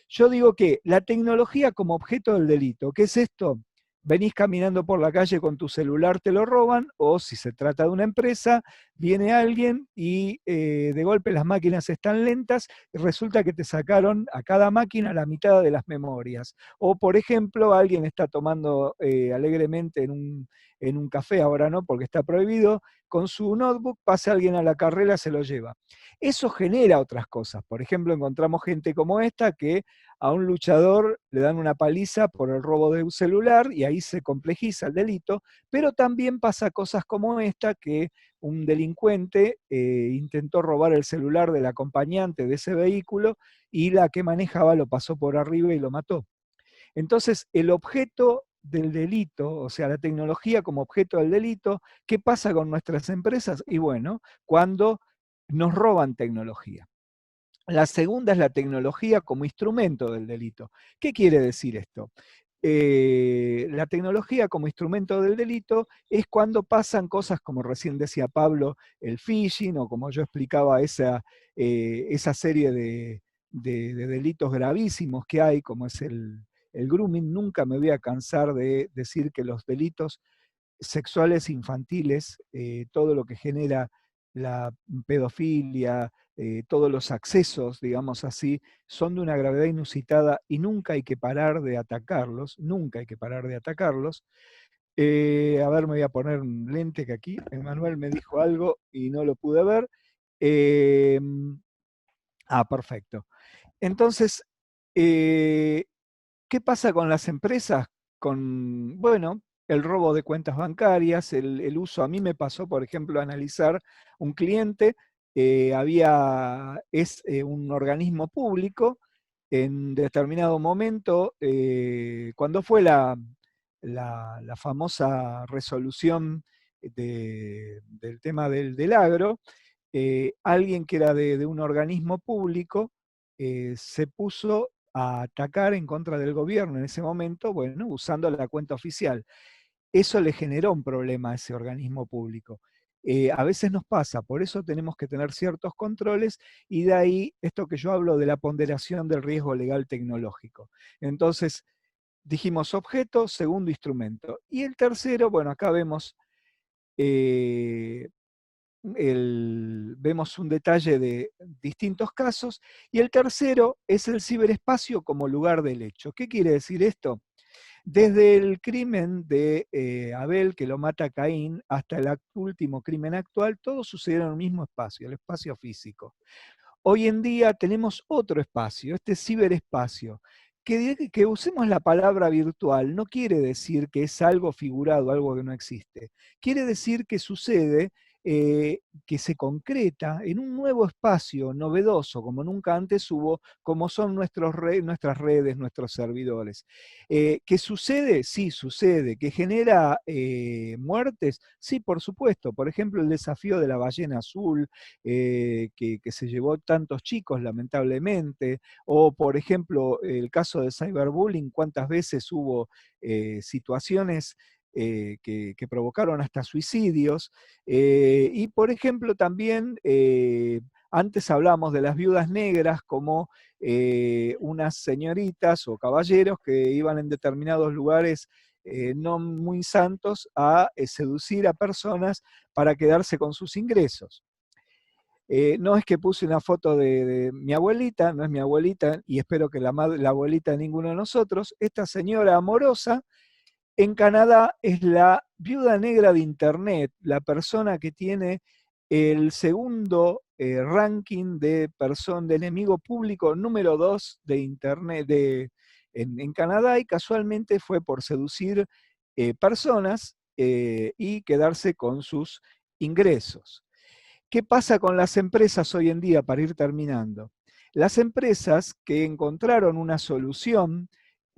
Yo digo que la tecnología como objeto del delito, ¿qué es esto? venís caminando por la calle con tu celular, te lo roban, o si se trata de una empresa, viene alguien y de golpe las máquinas están lentas y resulta que te sacaron a cada máquina la mitad de las memorias. O, por ejemplo, alguien está tomando alegremente en un café, ahora no, porque está prohibido, con su notebook, pasa alguien a la carrera, se lo lleva. Eso genera otras cosas. Por ejemplo, encontramos gente como esta que a un luchador le dan una paliza por el robo de un celular y ahí se complejiza el delito, pero también pasa cosas como esta, que un delincuente intentó robar el celular del acompañante de ese vehículo y la que manejaba lo pasó por arriba y lo mató. Entonces, el objeto del delito, o sea, la tecnología como objeto del delito, ¿qué pasa con nuestras empresas? Y bueno, cuando nos roban tecnología. La segunda es la tecnología como instrumento del delito. ¿Qué quiere decir esto? La tecnología como instrumento del delito es cuando pasan cosas como recién decía Pablo, el phishing, o como yo explicaba esa serie de delitos gravísimos que hay, como es el grooming. Nunca me voy a cansar de decir que los delitos sexuales infantiles, todo lo que genera la pedofilia, todos los accesos, digamos así, son de una gravedad inusitada y nunca hay que parar de atacarlos, nunca hay que parar de atacarlos. A ver, me voy a poner un lente que aquí Emanuel me dijo algo y no lo pude ver. Perfecto. Entonces, ¿qué pasa con las empresas? Bueno, el robo de cuentas bancarias, el uso. A mí me pasó, por ejemplo, analizar un cliente, es un organismo público, en determinado momento, cuando fue la famosa resolución del tema del agro, alguien que era de un organismo público se puso a atacar en contra del gobierno en ese momento, bueno, usando la cuenta oficial. Eso le generó un problema a ese organismo público. A veces nos pasa, por eso tenemos que tener ciertos controles, y de ahí esto que yo hablo de la ponderación del riesgo legal tecnológico. Entonces, dijimos objeto, segundo instrumento. Y el tercero, bueno, acá vemos vemos un detalle de distintos casos, y el tercero es el ciberespacio como lugar del hecho. ¿Qué quiere decir esto? Desde el crimen de Abel, que lo mata Caín, hasta el último crimen actual, todo sucedió en el mismo espacio, el espacio físico. Hoy en día tenemos otro espacio, este ciberespacio. Que usemos la palabra virtual no quiere decir que es algo figurado, algo que no existe. Quiere decir que sucede, que se concreta en un nuevo espacio novedoso, como nunca antes hubo, como son nuestras redes, nuestros servidores. ¿Que sucede? Sí, sucede. ¿Que genera muertes? Sí, por supuesto. Por ejemplo, el desafío de la ballena azul, que se llevó tantos chicos, lamentablemente, o por ejemplo, el caso de cyberbullying, cuántas veces hubo situaciones que provocaron hasta suicidios, y por ejemplo también, antes hablamos de las viudas negras como unas señoritas o caballeros que iban en determinados lugares no muy santos a seducir a personas para quedarse con sus ingresos. No es que puse una foto de mi abuelita, no es mi abuelita, y espero que la abuelita de ninguno de nosotros. Esta señora amorosa en Canadá es la viuda negra de Internet, la persona que tiene el segundo ranking de enemigo público número 2 de Internet en Canadá, y casualmente fue por seducir personas y quedarse con sus ingresos. ¿Qué pasa con las empresas hoy en día, para ir terminando? Las empresas que encontraron una solución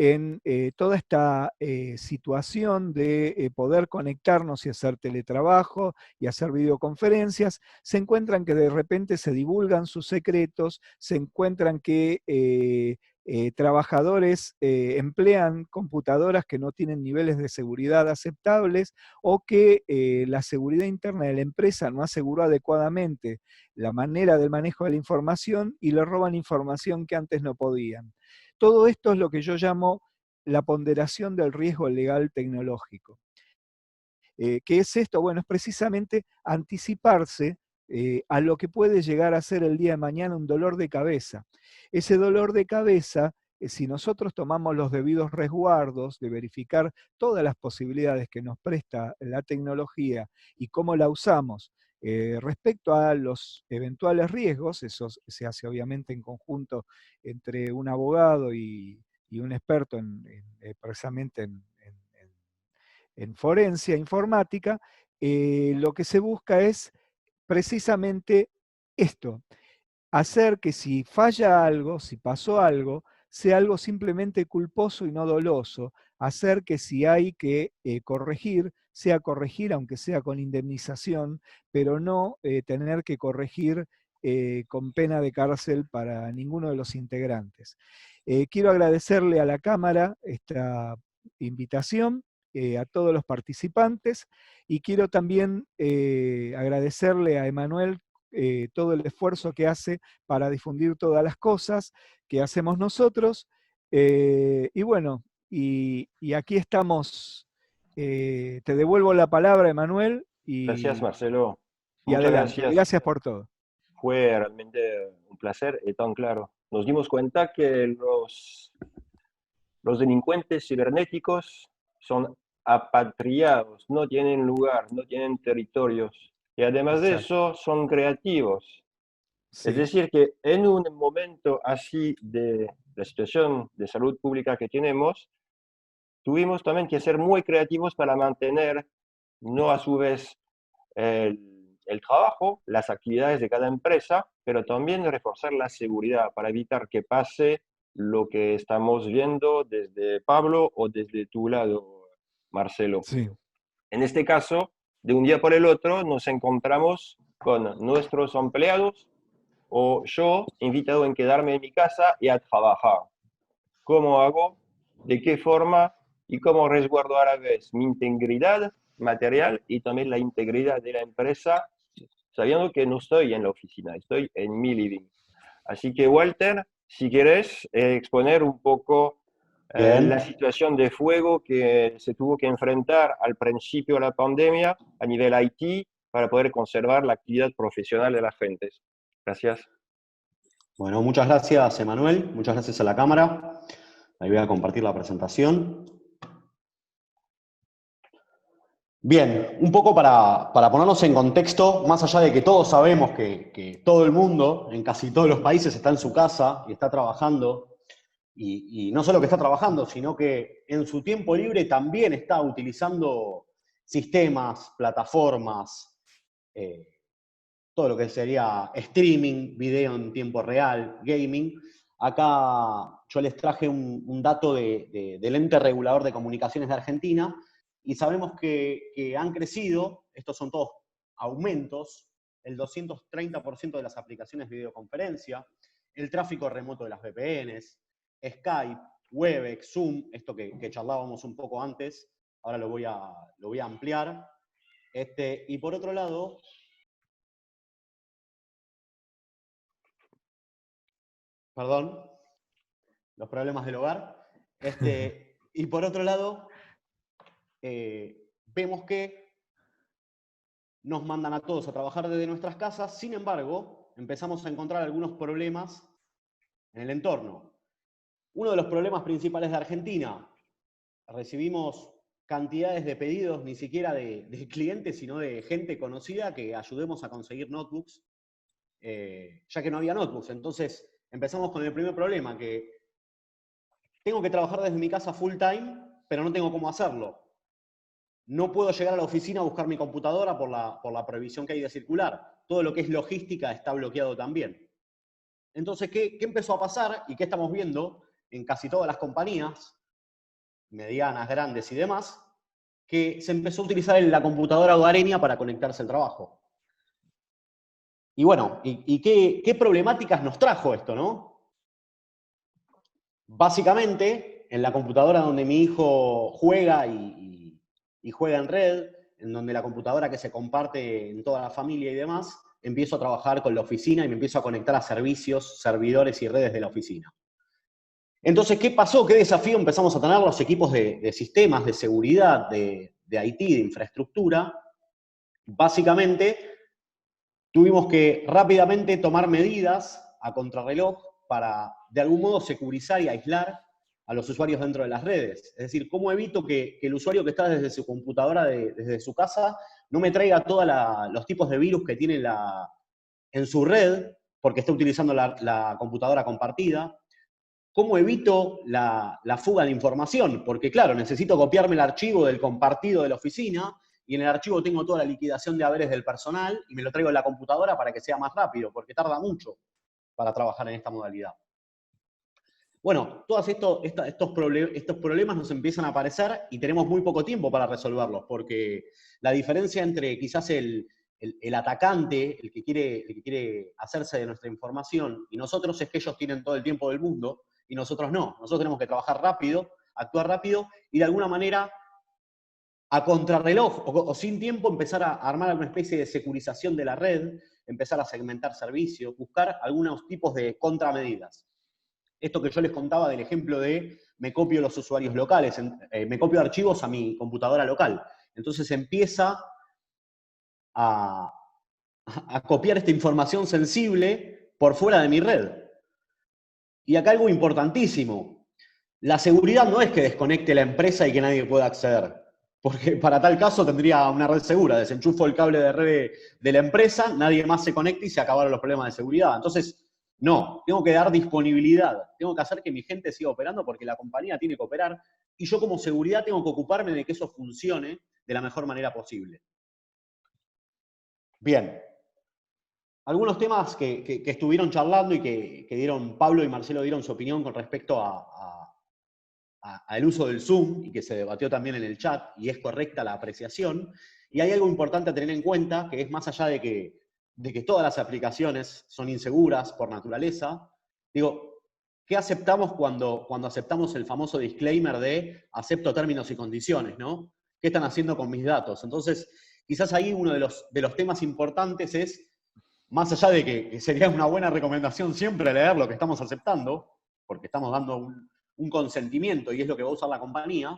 en toda esta situación de poder conectarnos y hacer teletrabajo y hacer videoconferencias, se encuentran que de repente se divulgan sus secretos, se encuentran que trabajadores emplean computadoras que no tienen niveles de seguridad aceptables, o que la seguridad interna de la empresa no aseguró adecuadamente la manera del manejo de la información y le roban información que antes no podían. Todo esto es lo que yo llamo la ponderación del riesgo legal tecnológico. ¿Qué es esto? Bueno, es precisamente anticiparse a lo que puede llegar a ser el día de mañana un dolor de cabeza. Ese dolor de cabeza, si nosotros tomamos los debidos resguardos de verificar todas las posibilidades que nos presta la tecnología y cómo la usamos, respecto a los eventuales riesgos, eso se hace obviamente en conjunto entre un abogado y un experto precisamente en forencia informática, lo que se busca es precisamente esto, hacer que si falla algo, si pasó algo, sea algo simplemente culposo y no doloso, hacer que si hay que corregir, sea corregir aunque sea con indemnización, pero no tener que corregir con pena de cárcel para ninguno de los integrantes. Quiero agradecerle a la Cámara esta invitación, a todos los participantes, y quiero también agradecerle a Emanuel todo el esfuerzo que hace para difundir todas las cosas que hacemos nosotros. Y bueno, y aquí estamos. Te devuelvo la palabra, Emanuel. Gracias, Marcelo. Y muchas adelante. Gracias por todo. Fue realmente un placer y tan claro. Nos dimos cuenta que los delincuentes cibernéticos son apatriados, no tienen lugar, no tienen territorios. Y además de eso, son creativos. Sí. Es decir, que en un momento así de la situación de salud pública que tenemos, tuvimos también que ser muy creativos para mantener, no a su vez, el trabajo, las actividades de cada empresa, pero también reforzar la seguridad para evitar que pase lo que estamos viendo desde Pablo o desde tu lado, Marcelo. Sí. En este caso, de un día por el otro, nos encontramos con nuestros empleados o yo invitado en quedarme en mi casa y a trabajar. ¿Cómo hago? ¿De qué forma? ¿Y cómo resguardo a la vez mi integridad material y también la integridad de la empresa, sabiendo que no estoy en la oficina, estoy en mi living? Así que, Walter, si quieres exponer un poco la situación de fuego que se tuvo que enfrentar al principio de la pandemia a nivel IT para poder conservar la actividad profesional de las gentes. Gracias. Bueno, muchas gracias, Emanuel. Muchas gracias a la cámara. Ahí voy a compartir la presentación. Bien, un poco para ponernos en contexto, más allá de que todos sabemos que todo el mundo, en casi todos los países, está en su casa y está trabajando, y no solo que está trabajando, sino que en su tiempo libre también está utilizando sistemas, plataformas, todo lo que sería streaming, video en tiempo real, gaming. Acá yo les traje un dato del ente regulador de comunicaciones de Argentina, y sabemos que han crecido, estos son todos aumentos, el 230% de las aplicaciones de videoconferencia, el tráfico remoto de las VPNs, Skype, Webex, Zoom, esto que charlábamos un poco antes, ahora lo voy a ampliar. Y por otro lado, perdón, los problemas del hogar. Y por otro lado, vemos que nos mandan a todos a trabajar desde nuestras casas. Sin embargo, empezamos a encontrar algunos problemas en el entorno. Uno de los problemas principales de Argentina, recibimos cantidades de pedidos, ni siquiera de clientes, sino de gente conocida que ayudemos a conseguir notebooks, ya que no había notebooks. Entonces, empezamos con el primer problema, que tengo que trabajar desde mi casa full time, pero no tengo cómo hacerlo. No puedo llegar a la oficina a buscar mi computadora por la prohibición que hay de circular. Todo lo que es logística está bloqueado también. Entonces, ¿qué empezó a pasar y qué estamos viendo en casi todas las compañías, medianas, grandes y demás? Que se empezó a utilizar la computadora hogareña para conectarse al trabajo. Y bueno, ¿qué problemáticas nos trajo esto, no? Básicamente, en la computadora donde mi hijo juega y juega en red, en donde la computadora que se comparte en toda la familia y demás, empiezo a trabajar con la oficina y me empiezo a conectar a servicios, servidores y redes de la oficina. Entonces, ¿qué pasó? ¿Qué desafío empezamos a tener los equipos de sistemas, de seguridad, de IT, de infraestructura? Básicamente, tuvimos que rápidamente tomar medidas a contrarreloj para, de algún modo, securizar y aislar a los usuarios dentro de las redes. Es decir, ¿cómo evito que el usuario que está desde su computadora, desde su casa, no me traiga todos los tipos de virus que tiene en su red, porque está utilizando la computadora compartida? ¿Cómo evito la fuga de información? Porque, claro, necesito copiarme el archivo del compartido de la oficina, y en el archivo tengo toda la liquidación de haberes del personal, y me lo traigo en la computadora para que sea más rápido, porque tarda mucho para trabajar en esta modalidad. Bueno, todos estos problemas nos empiezan a aparecer y tenemos muy poco tiempo para resolverlos, porque la diferencia entre quizás el atacante, el que quiere hacerse de nuestra información, y nosotros, es que ellos tienen todo el tiempo del mundo y nosotros no. Nosotros tenemos que trabajar rápido, actuar rápido y de alguna manera, a contrarreloj o sin tiempo, empezar a armar alguna especie de securización de la red, empezar a segmentar servicios, buscar algunos tipos de contramedidas. Esto que yo les contaba del ejemplo de me copio los usuarios locales, me copio archivos a mi computadora local. Entonces empieza a copiar esta información sensible por fuera de mi red. Y acá algo importantísimo. La seguridad no es que desconecte la empresa y que nadie pueda acceder. Porque para tal caso tendría una red segura. Desenchufo el cable de red de la empresa, nadie más se conecta y se acabaron los problemas de seguridad. Entonces, no, tengo que dar disponibilidad. Tengo que hacer que mi gente siga operando porque la compañía tiene que operar. Y yo como seguridad tengo que ocuparme de que eso funcione de la mejor manera posible. Bien. Algunos temas que estuvieron charlando y que dieron, Pablo y Marcelo dieron su opinión con respecto al uso del Zoom, y que se debatió también en el chat, y es correcta la apreciación. Y hay algo importante a tener en cuenta, que es más allá de que todas las aplicaciones son inseguras por naturaleza. Digo, ¿qué aceptamos cuando aceptamos el famoso disclaimer de acepto términos y condiciones, ¿no? ¿Qué están haciendo con mis datos? Entonces, quizás ahí uno de los temas importantes es, más allá de que sería una buena recomendación siempre leer lo que estamos aceptando, porque estamos dando un consentimiento y es lo que va a usar la compañía,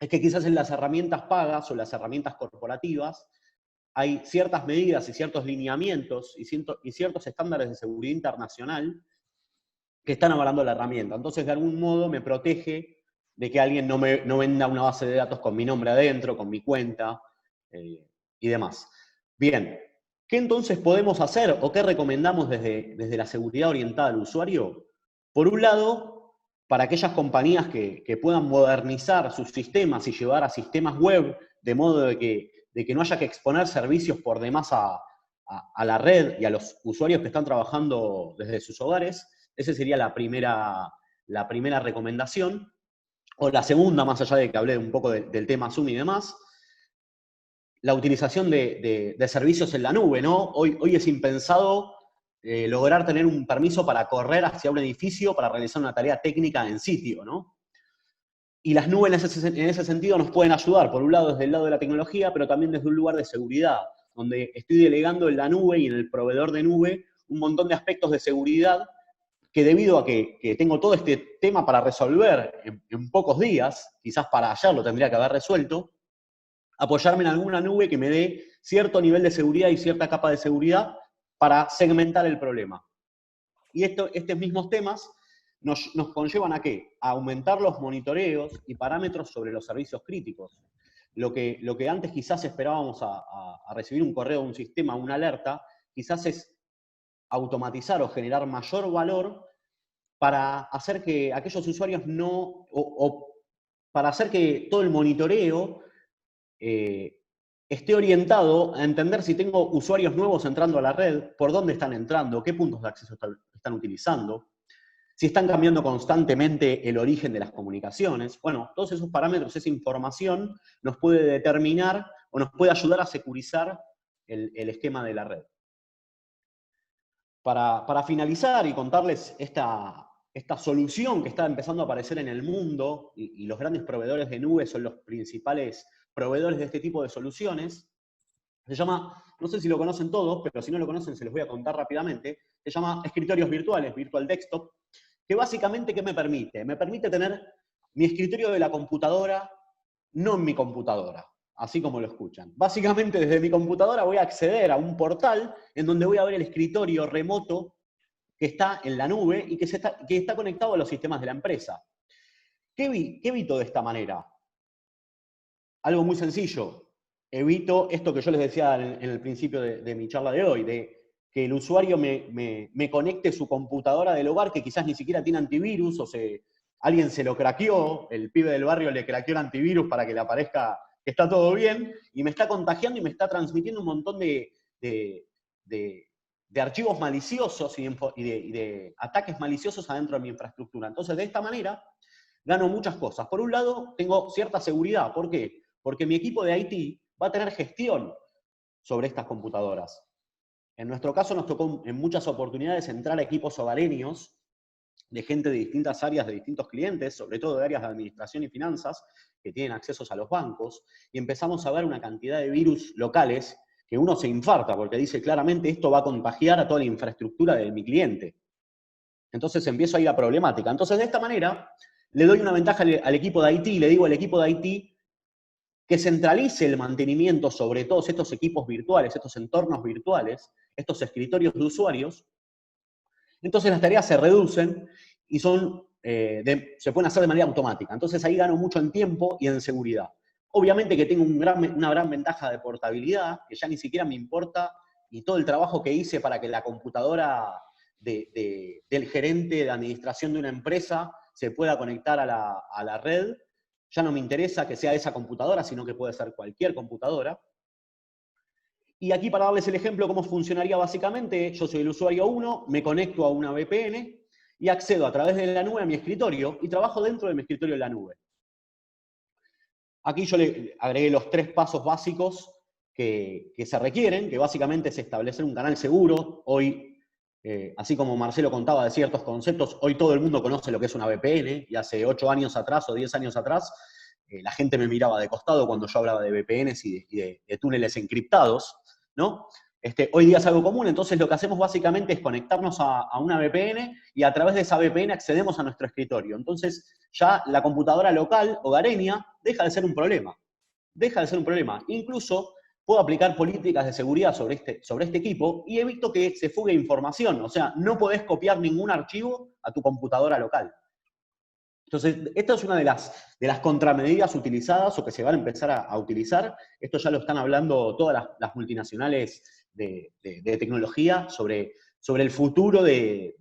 es que quizás en las herramientas pagas o las herramientas corporativas hay ciertas medidas y ciertos lineamientos y ciertos estándares de seguridad internacional que están avalando la herramienta. Entonces, de algún modo me protege de que alguien no venda una base de datos con mi nombre adentro, con mi cuenta y demás. Bien. ¿Qué entonces podemos hacer o qué recomendamos desde la seguridad orientada al usuario? Por un lado, para aquellas compañías que puedan modernizar sus sistemas y llevar a sistemas web de modo de que no haya que exponer servicios por demás a la red y a los usuarios que están trabajando desde sus hogares, esa sería la primera recomendación. O la segunda, más allá de que hablé un poco del tema Zoom y demás, la utilización de servicios en la nube, ¿no? Hoy es impensado lograr tener un permiso para correr hacia un edificio para realizar una tarea técnica en sitio, ¿no? Y las nubes en ese sentido nos pueden ayudar, por un lado desde el lado de la tecnología, pero también desde un lugar de seguridad, donde estoy delegando en la nube y en el proveedor de nube un montón de aspectos de seguridad que, debido a que tengo todo este tema para resolver en pocos días, quizás para ayer lo tendría que haber resuelto, apoyarme en alguna nube que me dé cierto nivel de seguridad y cierta capa de seguridad para segmentar el problema. Y estos mismos temas nos conllevan ¿a qué? A aumentar los monitoreos y parámetros sobre los servicios críticos. Lo que antes quizás esperábamos a recibir un correo de un sistema, una alerta, quizás es automatizar o generar mayor valor para hacer que aquellos usuarios para hacer que todo el monitoreo esté orientado a entender si tengo usuarios nuevos entrando a la red, por dónde están entrando, qué puntos de acceso están utilizando, si están cambiando constantemente el origen de las comunicaciones. Bueno, todos esos parámetros, esa información, nos puede determinar o nos puede ayudar a securizar el esquema de la red. Para finalizar y contarles esta solución que está empezando a aparecer en el mundo, y los grandes proveedores de nube son los principales proveedores de este tipo de soluciones, se llama, no sé si lo conocen todos, pero si no lo conocen se los voy a contar rápidamente, se llama escritorios virtuales, Virtual Desktop, que básicamente, ¿qué me permite? Me permite tener mi escritorio de la computadora, no en mi computadora, así como lo escuchan. Básicamente, desde mi computadora voy a acceder a un portal en donde voy a ver el escritorio remoto que está en la nube y que está conectado a los sistemas de la empresa. ¿Qué evito de esta manera? Algo muy sencillo. Evito esto que yo les decía en el principio de mi charla de hoy, de que el usuario me conecte su computadora del hogar, que quizás ni siquiera tiene antivirus, alguien se lo craqueó, el pibe del barrio le craqueó el antivirus para que le aparezca que está todo bien, y me está contagiando y me está transmitiendo un montón de archivos maliciosos y de ataques maliciosos adentro de mi infraestructura. Entonces, de esta manera, gano muchas cosas. Por un lado, tengo cierta seguridad. ¿Por qué? Porque mi equipo de IT va a tener gestión sobre estas computadoras. En nuestro caso nos tocó en muchas oportunidades entrar a equipos hogareños de gente de distintas áreas, de distintos clientes, sobre todo de áreas de administración y finanzas, que tienen accesos a los bancos, y empezamos a ver una cantidad de virus locales que uno se infarta, porque dice claramente esto va a contagiar a toda la infraestructura de mi cliente. Entonces empiezo ahí la problemática. Entonces, de esta manera, le doy una ventaja al equipo de IT, le digo al equipo de IT que centralice el mantenimiento sobre todos estos equipos virtuales, estos entornos virtuales, estos escritorios de usuarios. Entonces las tareas se reducen y se pueden hacer de manera automática. Entonces ahí gano mucho en tiempo y en seguridad. Obviamente que tengo una gran ventaja de portabilidad, que ya ni siquiera me importa, y todo el trabajo que hice para que la computadora del gerente de administración de una empresa se pueda conectar a la red, ya no me interesa que sea esa computadora, sino que puede ser cualquier computadora. Y aquí, para darles el ejemplo de cómo funcionaría básicamente, yo soy el usuario 1, me conecto a una VPN y accedo a través de la nube a mi escritorio y trabajo dentro de mi escritorio en la nube. Aquí yo le agregué los 3 pasos básicos que se requieren, que básicamente es establecer un canal seguro. Hoy, así como Marcelo contaba de ciertos conceptos, hoy todo el mundo conoce lo que es una VPN, y hace 8 años atrás o 10 años atrás, la gente me miraba de costado cuando yo hablaba de VPNs y de túneles encriptados, ¿no? Hoy día es algo común, entonces lo que hacemos básicamente es conectarnos a una VPN y a través de esa VPN accedemos a nuestro escritorio. Entonces ya la computadora local, hogareña, deja de ser un problema. Deja de ser un problema. Incluso puedo aplicar políticas de seguridad sobre este equipo y evito que se fugue información. O sea, no podés copiar ningún archivo a tu computadora local. Entonces, esta es una de las contramedidas utilizadas o que se van a empezar a utilizar. Esto ya lo están hablando todas las multinacionales de tecnología sobre el futuro del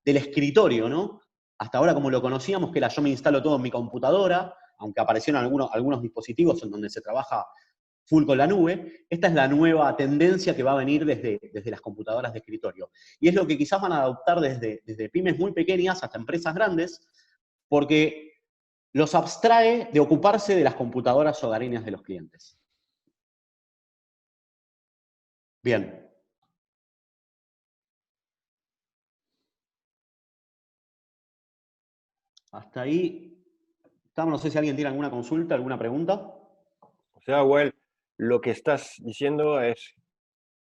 escritorio, ¿no? Hasta ahora, como lo conocíamos, que era yo me instalo todo en mi computadora, aunque aparecieron algunos dispositivos en donde se trabaja full con la nube. Esta es la nueva tendencia que va a venir desde las computadoras de escritorio. Y es lo que quizás van a adoptar desde pymes muy pequeñas hasta empresas grandes, porque los abstrae de ocuparse de las computadoras hogareñas de los clientes. Bien. Hasta ahí. No sé si alguien tiene alguna consulta, alguna pregunta. O sea, Well, lo que estás diciendo es,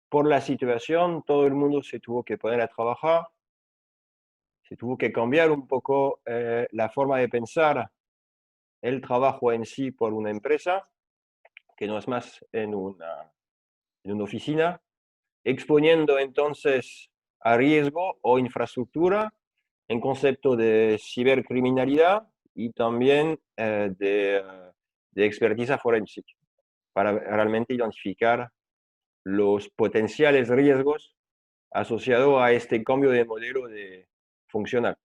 por la situación, todo el mundo se tuvo que poner a trabajar, se tuvo que cambiar un poco la forma de pensar el trabajo en sí por una empresa, que no es más en una oficina, exponiendo entonces a riesgo o infraestructura en concepto de cibercriminalidad y también de experticia forense, para realmente identificar los potenciales riesgos asociados a este cambio de modelo de funcionar.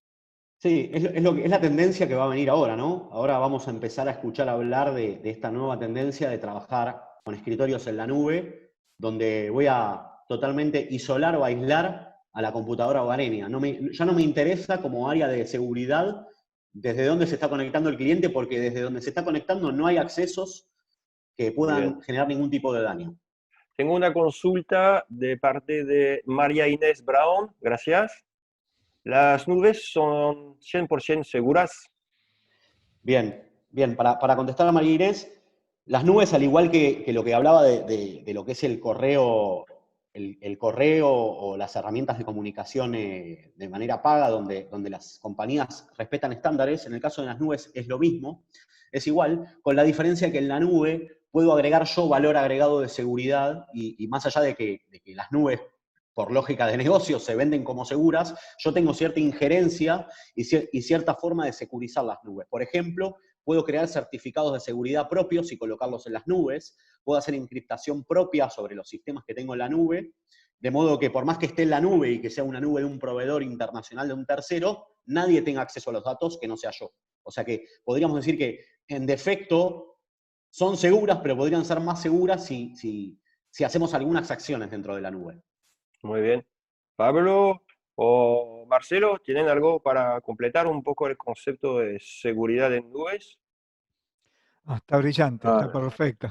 Sí, es la tendencia que va a venir ahora, ¿no? Ahora vamos a empezar a escuchar hablar de esta nueva tendencia de trabajar con escritorios en la nube, donde voy a totalmente isolar o aislar a la computadora hogareña. Ya no me interesa como área de seguridad desde dónde se está conectando el cliente, porque desde donde se está conectando no hay accesos que puedan generar ningún tipo de daño. Tengo una consulta de parte de María Inés Brown, gracias. ¿Las nubes son 100% seguras? Bien. Para contestar a María Inés, las nubes, al igual que lo que hablaba de lo que es el correo el correo o las herramientas de comunicación de manera paga, donde las compañías respetan estándares. En el caso de las nubes es lo mismo, es igual, con la diferencia que en la nube puedo agregar yo valor agregado de seguridad, y más allá de que las nubes, por lógica de negocio, se venden como seguras, yo tengo cierta injerencia y cierta forma de securizar las nubes. Por ejemplo, puedo crear certificados de seguridad propios y colocarlos en las nubes, puedo hacer encriptación propia sobre los sistemas que tengo en la nube, de modo que por más que esté en la nube y que sea una nube de un proveedor internacional de un tercero, nadie tenga acceso a los datos que no sea yo. O sea que podríamos decir que, en defecto, son seguras, pero podrían ser más seguras si hacemos algunas acciones dentro de la nube. Muy bien. Pablo o Marcelo, ¿tienen algo para completar un poco el concepto de seguridad en nubes? Está brillante, está perfecto.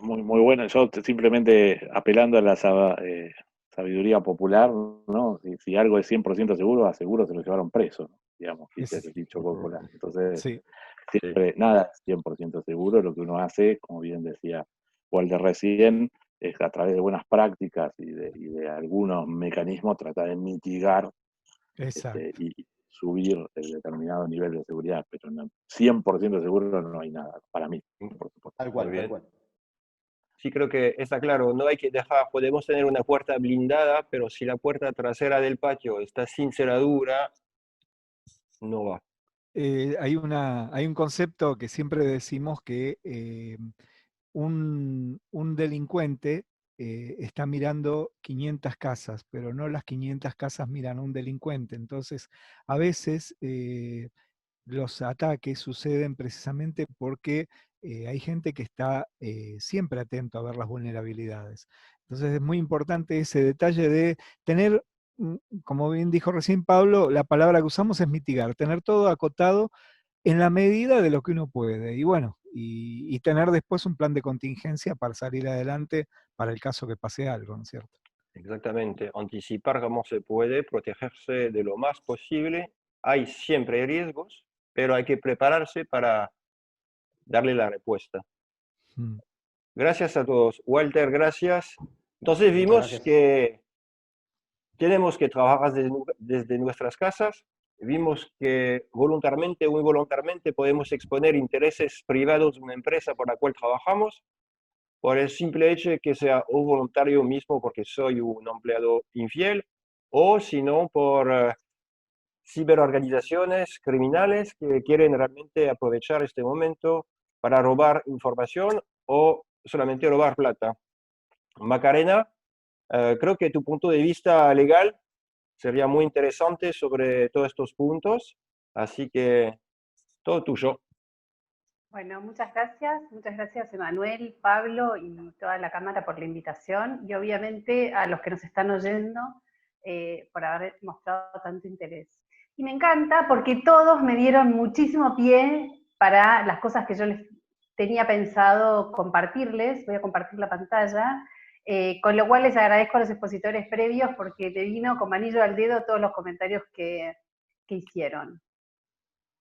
Muy, muy bueno. Yo simplemente apelando a la sabiduría popular, ¿no? Si algo es 100% seguro, a seguro se lo llevaron preso, ¿no? Digamos, que es el dicho popular. Entonces, sí. Siempre, nada es 100% seguro. Lo que uno hace, como bien decía Walter recién, es a través de buenas prácticas y de algunos mecanismos tratar de mitigar y subir el determinado nivel de seguridad, pero no, 100% seguro no hay nada, para mí, por supuesto. Tal cual, tal cual. Sí, creo que está claro, no hay que dejar, podemos tener una puerta blindada, pero si la puerta trasera del patio está sin cerradura, no va. Hay un concepto que siempre decimos que un delincuente está mirando 500 casas, pero no las 500 casas miran a un delincuente. Entonces, a veces los ataques suceden precisamente porque hay gente que está siempre atento a ver las vulnerabilidades. Entonces es muy importante ese detalle de tener, como bien dijo recién Pablo, la palabra que usamos es mitigar, tener todo acotado en la medida de lo que uno puede. Y bueno, y tener después un plan de contingencia para salir adelante para el caso que pase algo, ¿no es cierto? Exactamente, anticipar cómo se puede, protegerse de lo más posible. Hay siempre riesgos, pero hay que prepararse para darle la respuesta. Gracias a todos. Walter, gracias. Entonces vimos que tenemos que trabajar desde nuestras casas. Vimos que voluntariamente o involuntariamente podemos exponer intereses privados de una empresa por la cual trabajamos, por el simple hecho de que sea o voluntario mismo porque soy un empleado infiel, o si no por ciberorganizaciones criminales que quieren realmente aprovechar este momento para robar información o solamente robar plata. Macarena, creo que tu punto de vista legal sería muy interesante sobre todos estos puntos, así que todo tuyo. Bueno, muchas gracias Emanuel, Pablo y toda la Cámara por la invitación, y obviamente a los que nos están oyendo por haber mostrado tanto interés. Y me encanta porque todos me dieron muchísimo pie para las cosas que yo les tenía pensado compartirles. Voy a compartir la pantalla, con lo cual les agradezco a los expositores previos porque te vino como anillo al dedo todos los comentarios que hicieron.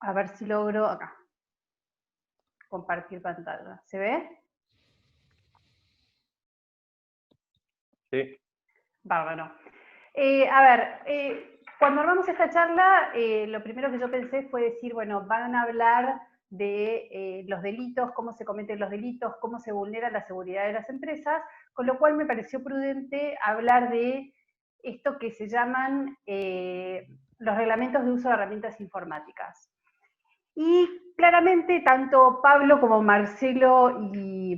A ver si logro acá. Compartir pantalla. ¿Se ve? Sí. Bárbaro. A ver, cuando armamos esta charla, lo primero que yo pensé fue decir, bueno, van a hablar de los delitos, cómo se cometen los delitos, cómo se vulnera la seguridad de las empresas, con lo cual me pareció prudente hablar de esto que se llaman los reglamentos de uso de herramientas informáticas. Y claramente tanto Pablo como Marcelo y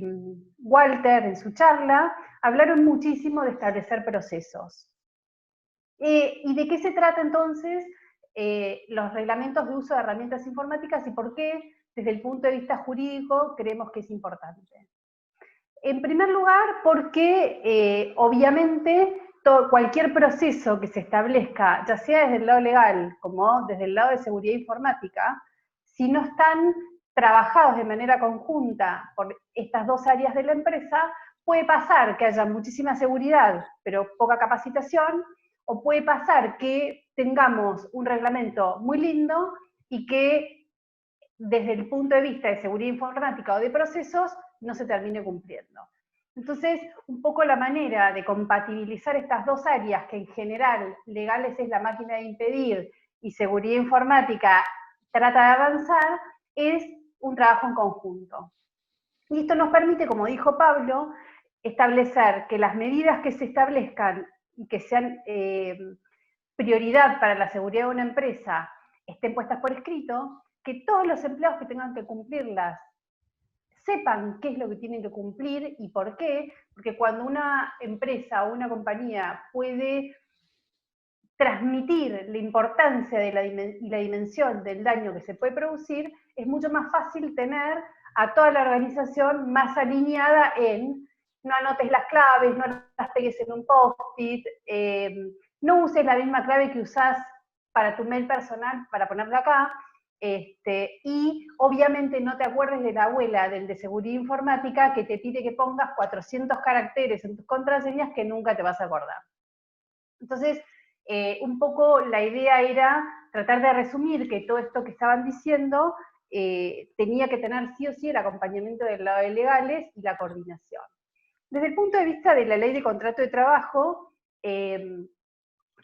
Walter en su charla hablaron muchísimo de establecer procesos. ¿Y de qué se trata entonces los reglamentos de uso de herramientas informáticas y por qué desde el punto de vista jurídico creemos que es importante? En primer lugar, porque obviamente cualquier proceso que se establezca, ya sea desde el lado legal como desde el lado de seguridad informática, si no están trabajados de manera conjunta por estas dos áreas de la empresa, puede pasar que haya muchísima seguridad, pero poca capacitación, o puede pasar que tengamos un reglamento muy lindo y que desde el punto de vista de seguridad informática o de procesos no se termine cumpliendo. Entonces, un poco la manera de compatibilizar estas dos áreas, que en general legales es la máquina de impedir y seguridad informática trata de avanzar, es un trabajo en conjunto. Y esto nos permite, como dijo Pablo, establecer que las medidas que se establezcan y que sean prioridad para la seguridad de una empresa estén puestas por escrito, que todos los empleados que tengan que cumplirlas sepan qué es lo que tienen que cumplir y por qué, porque cuando una empresa o una compañía puede transmitir la importancia de y la dimensión del daño que se puede producir, es mucho más fácil tener a toda la organización más alineada en no anotes las claves, no las pegues en un post-it, no uses la misma clave que usás para tu mail personal, para ponerla acá, y obviamente no te acuerdes de la abuela del de seguridad informática que te pide que pongas 400 caracteres en tus contraseñas que nunca te vas a acordar. Entonces, un poco la idea era tratar de resumir que todo esto que estaban diciendo tenía que tener sí o sí el acompañamiento del lado de legales y la coordinación. Desde el punto de vista de la ley de contrato de trabajo,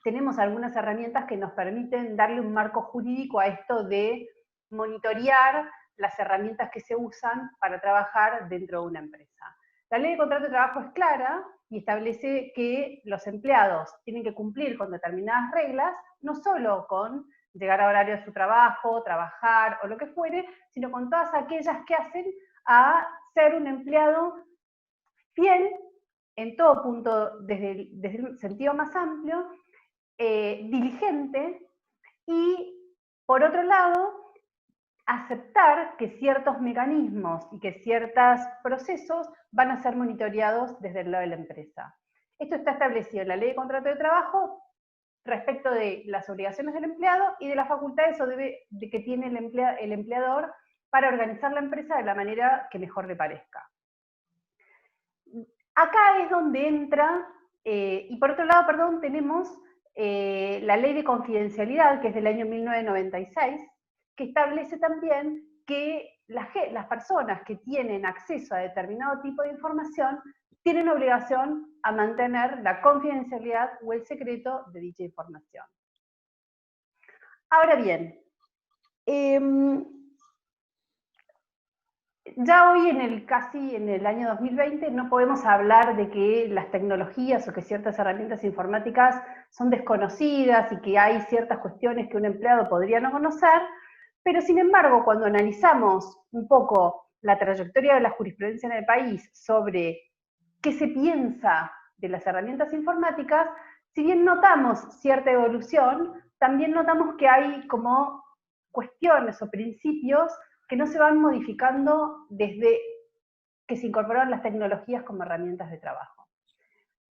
tenemos algunas herramientas que nos permiten darle un marco jurídico a esto de monitorear las herramientas que se usan para trabajar dentro de una empresa. La ley de contrato de trabajo es clara y establece que los empleados tienen que cumplir con determinadas reglas, no solo con llegar a horario de su trabajo, trabajar o lo que fuere, sino con todas aquellas que hacen a ser un empleado fiel en todo punto, desde el sentido más amplio, diligente y, por otro lado, aceptar que ciertos mecanismos y que ciertos procesos van a ser monitoreados desde el lado de la empresa. Esto está establecido en la Ley de Contrato de Trabajo respecto de las obligaciones del empleado y de las facultades que tiene el empleador para organizar la empresa de la manera que mejor le parezca. Acá es donde entra, y por otro lado, perdón, tenemos la Ley de Confidencialidad, que es del año 1996, que establece también que las personas que tienen acceso a determinado tipo de información tienen obligación a mantener la confidencialidad o el secreto de dicha información. Ahora bien, ya hoy casi en el año 2020 no podemos hablar de que las tecnologías o que ciertas herramientas informáticas son desconocidas y que hay ciertas cuestiones que un empleado podría no conocer, pero sin embargo cuando analizamos un poco la trayectoria de la jurisprudencia en el país sobre qué se piensa de las herramientas informáticas, si bien notamos cierta evolución, también notamos que hay como cuestiones o principios que no se van modificando desde que se incorporaron las tecnologías como herramientas de trabajo.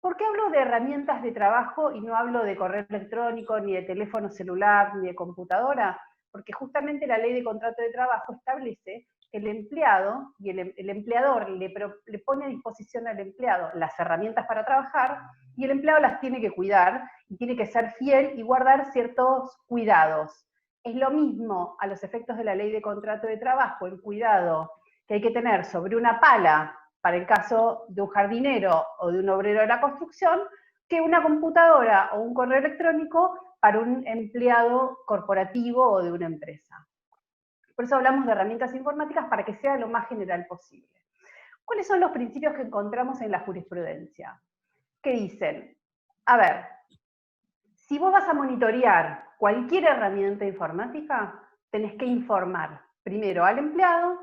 ¿Por qué hablo de herramientas de trabajo y no hablo de correo electrónico, ni de teléfono celular, ni de computadora? Porque justamente la Ley de Contrato de Trabajo establece que el empleado y el empleador le pone a disposición al empleado las herramientas para trabajar y el empleado las tiene que cuidar y tiene que ser fiel y guardar ciertos cuidados. Es lo mismo a los efectos de la Ley de Contrato de Trabajo, el cuidado que hay que tener sobre una pala para el caso de un jardinero o de un obrero de la construcción, que una computadora o un correo electrónico para un empleado corporativo o de una empresa. Por eso hablamos de herramientas informáticas para que sea lo más general posible. ¿Cuáles son los principios que encontramos en la jurisprudencia? Que dicen, a ver, si vos vas a monitorear cualquier herramienta informática, tenés que informar primero al empleado,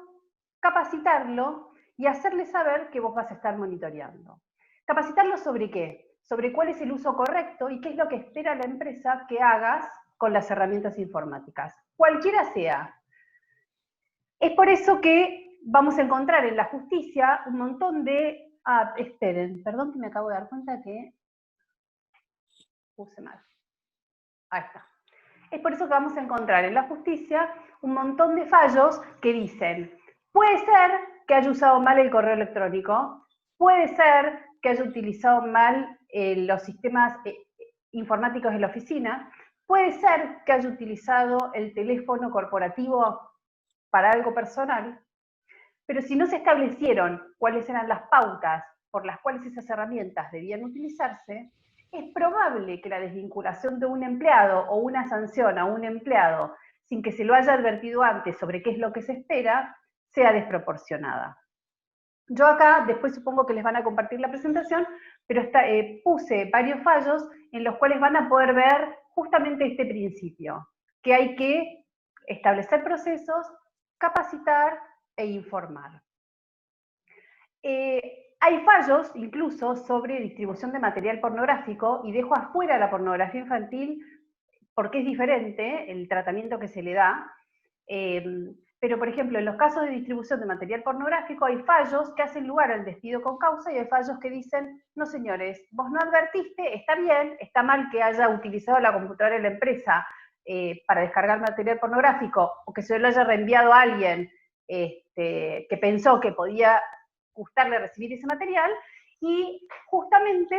capacitarlo y hacerle saber que vos vas a estar monitoreando. ¿Capacitarlo sobre qué? Sobre cuál es el uso correcto y qué es lo que espera la empresa que hagas con las herramientas informáticas, cualquiera sea. Es por eso que vamos a encontrar en la justicia un montón de... esperen, perdón que me acabo de dar cuenta que puse mal. Ahí está. Es por eso que vamos a encontrar en la justicia un montón de fallos que dicen, puede ser que haya usado mal el correo electrónico, puede ser que haya utilizado mal los sistemas informáticos de la oficina, puede ser que haya utilizado el teléfono corporativo para algo personal, pero si no se establecieron cuáles eran las pautas por las cuales esas herramientas debían utilizarse, es probable que la desvinculación de un empleado o una sanción a un empleado sin que se lo haya advertido antes sobre qué es lo que se espera, sea desproporcionada. Yo acá, después supongo que les van a compartir la presentación, pero puse varios fallos en los cuales van a poder ver justamente este principio, que hay que establecer procesos, capacitar e informar. Hay fallos incluso sobre distribución de material pornográfico, y dejo afuera la pornografía infantil porque es diferente el tratamiento que se le da, pero por ejemplo en los casos de distribución de material pornográfico hay fallos que hacen lugar al despido con causa, y hay fallos que dicen, no señores, vos no advertiste, está bien, está mal que haya utilizado la computadora de la empresa para descargar material pornográfico, o que se lo haya reenviado a alguien que pensó que podía gustarle recibir ese material, y justamente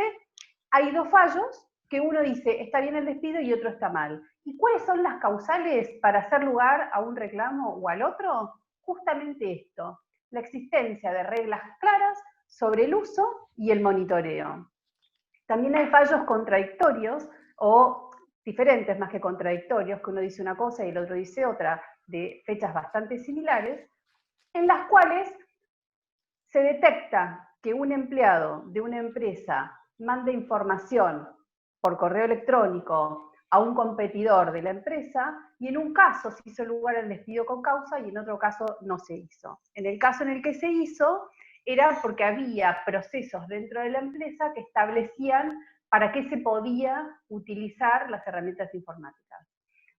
hay dos fallos que uno dice está bien el despido y otro está mal. ¿Y cuáles son las causales para hacer lugar a un reclamo o al otro? Justamente esto, la existencia de reglas claras sobre el uso y el monitoreo. También hay fallos contradictorios, o diferentes más que contradictorios, que uno dice una cosa y el otro dice otra, de fechas bastante similares, en las cuales se detecta que un empleado de una empresa manda información por correo electrónico a un competidor de la empresa, y en un caso se hizo lugar al despido con causa y en otro caso no se hizo. En el caso en el que se hizo, era porque había procesos dentro de la empresa que establecían para qué se podía utilizar las herramientas informáticas.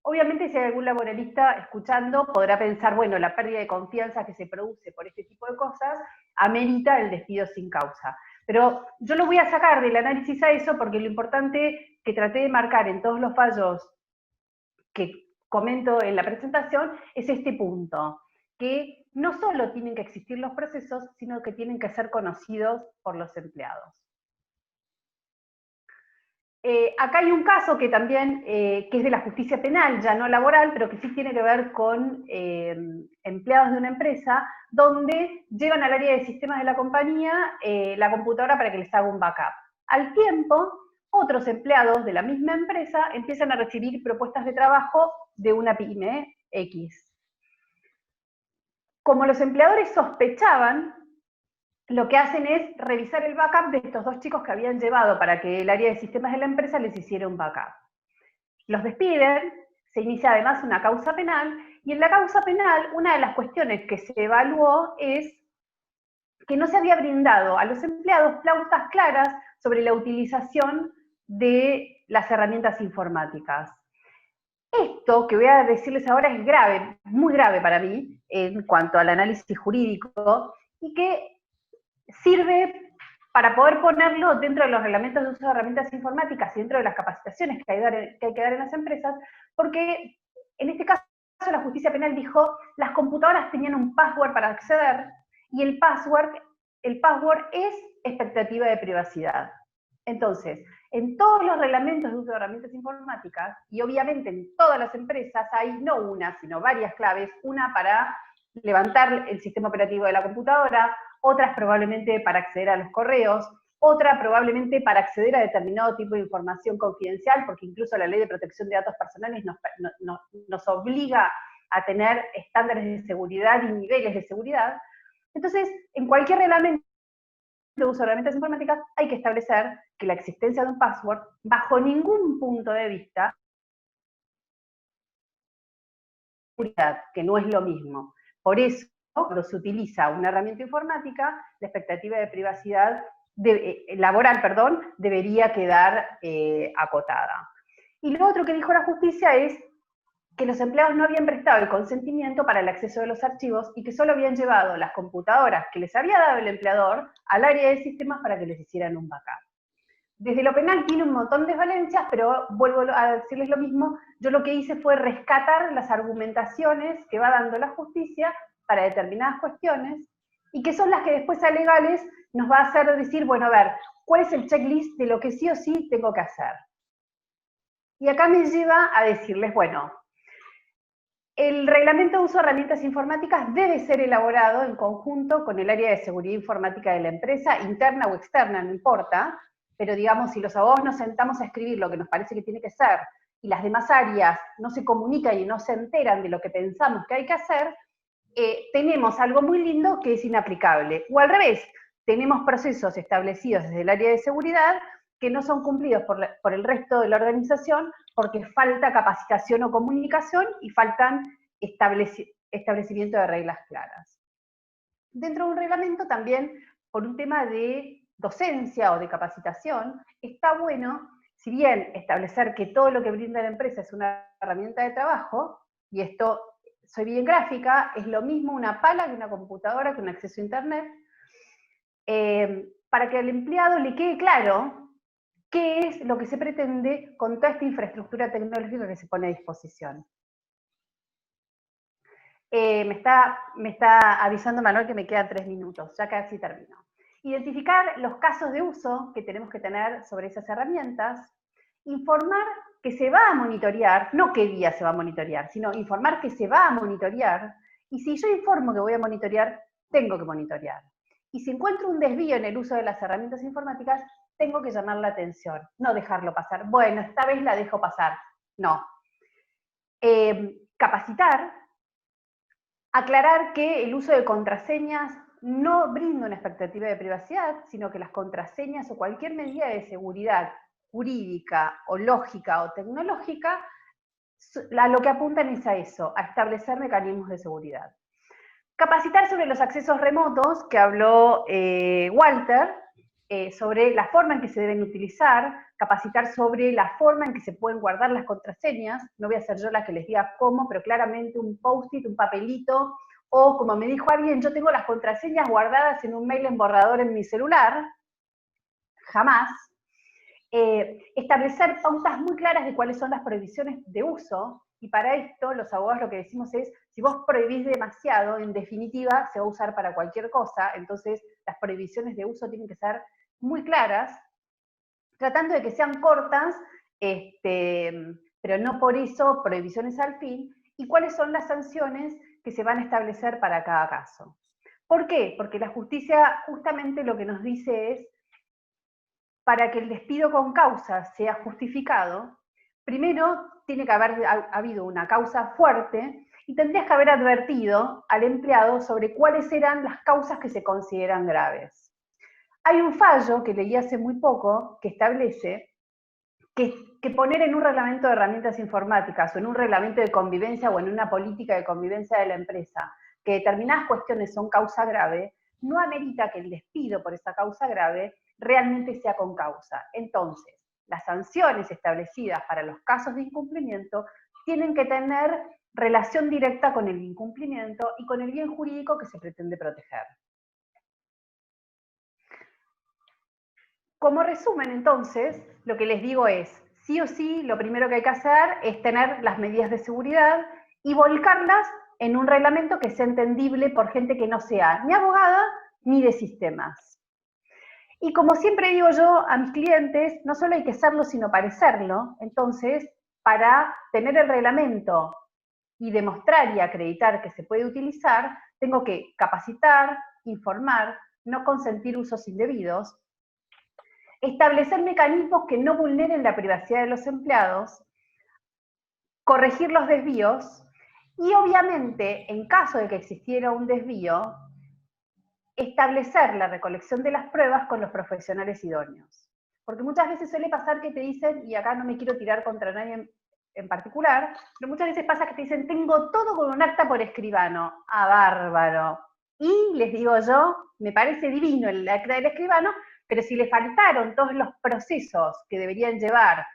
Obviamente, si hay algún laboralista escuchando, podrá pensar, bueno, la pérdida de confianza que se produce por este tipo de cosas amerita el despido sin causa. Pero yo lo voy a sacar del análisis a eso, porque lo importante que traté de marcar en todos los fallos que comento en la presentación es este punto, que no solo tienen que existir los procesos, sino que tienen que ser conocidos por los empleados. Acá hay un caso que también, que es de la justicia penal, ya no laboral, pero que sí tiene que ver con empleados de una empresa, donde llevan al área de sistemas de la compañía la computadora para que les haga un backup. Al tiempo, otros empleados de la misma empresa empiezan a recibir propuestas de trabajo de una pyme X. Como los empleadores sospechaban, lo que hacen es revisar el backup de estos dos chicos que habían llevado para que el área de sistemas de la empresa les hiciera un backup. Los despiden, se inicia además una causa penal, y en la causa penal una de las cuestiones que se evaluó es que no se había brindado a los empleados pautas claras sobre la utilización de las herramientas informáticas. Esto que voy a decirles ahora es grave, muy grave para mí, en cuanto al análisis jurídico, y que sirve para poder ponerlo dentro de los reglamentos de uso de herramientas informáticas y dentro de las capacitaciones que hay que dar en las empresas, porque en este caso la justicia penal dijo las computadoras tenían un password para acceder, y el password es expectativa de privacidad. Entonces, en todos los reglamentos de uso de herramientas informáticas, y obviamente en todas las empresas, hay no una, sino varias claves, una para levantar el sistema operativo de la computadora, otras probablemente para acceder a los correos, otra probablemente para acceder a determinado tipo de información confidencial, porque incluso la Ley de Protección de Datos Personales nos obliga a tener estándares de seguridad y niveles de seguridad. Entonces, en cualquier reglamento de uso de herramientas informáticas hay que establecer que la existencia de un password, bajo ningún punto de vista, que no es lo mismo. Por eso, cuando se utiliza una herramienta informática, la expectativa de privacidad laboral, debería quedar acotada. Y lo otro que dijo la justicia es que los empleados no habían prestado el consentimiento para el acceso de los archivos y que solo habían llevado las computadoras que les había dado el empleador al área de sistemas para que les hicieran un backup. Desde lo penal tiene un montón de falencias, pero vuelvo a decirles lo mismo, yo lo que hice fue rescatar las argumentaciones que va dando la justicia para determinadas cuestiones, y que son las que después a legales nos va a hacer decir, bueno, a ver, ¿cuál es el checklist de lo que sí o sí tengo que hacer? Y acá me lleva a decirles, bueno, El reglamento de uso de herramientas informáticas debe ser elaborado en conjunto con el área de seguridad informática de la empresa, interna o externa, no importa, pero digamos, si los abogados nos sentamos a escribir lo que nos parece que tiene que ser, y las demás áreas no se comunican y no se enteran de lo que pensamos que hay que hacer, tenemos algo muy lindo que es inaplicable. O al revés, tenemos procesos establecidos desde el área de seguridad que no son cumplidos por el resto de la organización porque falta capacitación o comunicación y faltan establecimiento de reglas claras. Dentro de un reglamento también, por un tema de docencia o de capacitación, está bueno, si bien establecer que todo lo que brinda la empresa es una herramienta de trabajo, y esto, soy bien gráfica, es lo mismo una pala que una computadora, que un acceso a internet, para que al empleado le quede claro qué es lo que se pretende con toda esta infraestructura tecnológica que se pone a disposición. Me está avisando Manuel que me quedan 3 minutos, ya casi termino. Identificar los casos de uso que tenemos que tener sobre esas herramientas, informar que se va a monitorear, no qué día se va a monitorear, sino informar que se va a monitorear, y si yo informo que voy a monitorear, tengo que monitorear. Y si encuentro un desvío en el uso de las herramientas informáticas, tengo que llamar la atención, no dejarlo pasar. Bueno, esta vez la dejo pasar. No. Capacitar, aclarar que el uso de contraseñas no brinda una expectativa de privacidad, sino que las contraseñas o cualquier medida de seguridad jurídica o lógica o tecnológica, lo que apuntan es a eso, a establecer mecanismos de seguridad. Capacitar sobre los accesos remotos, que habló Walter, sobre la forma en que se deben utilizar, capacitar sobre la forma en que se pueden guardar las contraseñas, no voy a ser yo la que les diga cómo, pero claramente un post-it, un papelito, o como me dijo alguien, yo tengo las contraseñas guardadas en un mail en borrador en mi celular, jamás. Establecer pautas muy claras de cuáles son las prohibiciones de uso, y para esto los abogados lo que decimos es, si vos prohibís demasiado, en definitiva se va a usar para cualquier cosa, entonces las prohibiciones de uso tienen que ser muy claras, tratando de que sean cortas, pero no por eso prohibiciones al fin, y cuáles son las sanciones que se van a establecer para cada caso. ¿Por qué? Porque la justicia justamente lo que nos dice es, para que el despido con causa sea justificado, primero tiene que haber habido una causa fuerte y tendrías que haber advertido al empleado sobre cuáles eran las causas que se consideran graves. Hay un fallo que leí hace muy poco que establece que poner en un reglamento de herramientas informáticas o en un reglamento de convivencia o en una política de convivencia de la empresa que determinadas cuestiones son causa grave, no amerita que el despido por esa causa grave realmente sea con causa. Entonces, las sanciones establecidas para los casos de incumplimiento tienen que tener relación directa con el incumplimiento y con el bien jurídico que se pretende proteger. Como resumen, entonces, lo que les digo es, sí o sí, lo primero que hay que hacer es tener las medidas de seguridad y volcarlas en un reglamento que sea entendible por gente que no sea ni abogada ni de sistemas. Y como siempre digo yo a mis clientes, no solo hay que serlo, sino parecerlo. Entonces, para tener el reglamento y demostrar y acreditar que se puede utilizar, tengo que capacitar, informar, no consentir usos indebidos, establecer mecanismos que no vulneren la privacidad de los empleados, corregir los desvíos y obviamente, en caso de que existiera un desvío, establecer la recolección de las pruebas con los profesionales idóneos. Porque muchas veces suele pasar que te dicen, y acá no me quiero tirar contra nadie en particular, pero muchas veces pasa que te dicen, tengo todo con un acta por escribano. ¡Ah, bárbaro! Y les digo yo, me parece divino el acta del escribano, pero si le faltaron todos los procesos que deberían llevar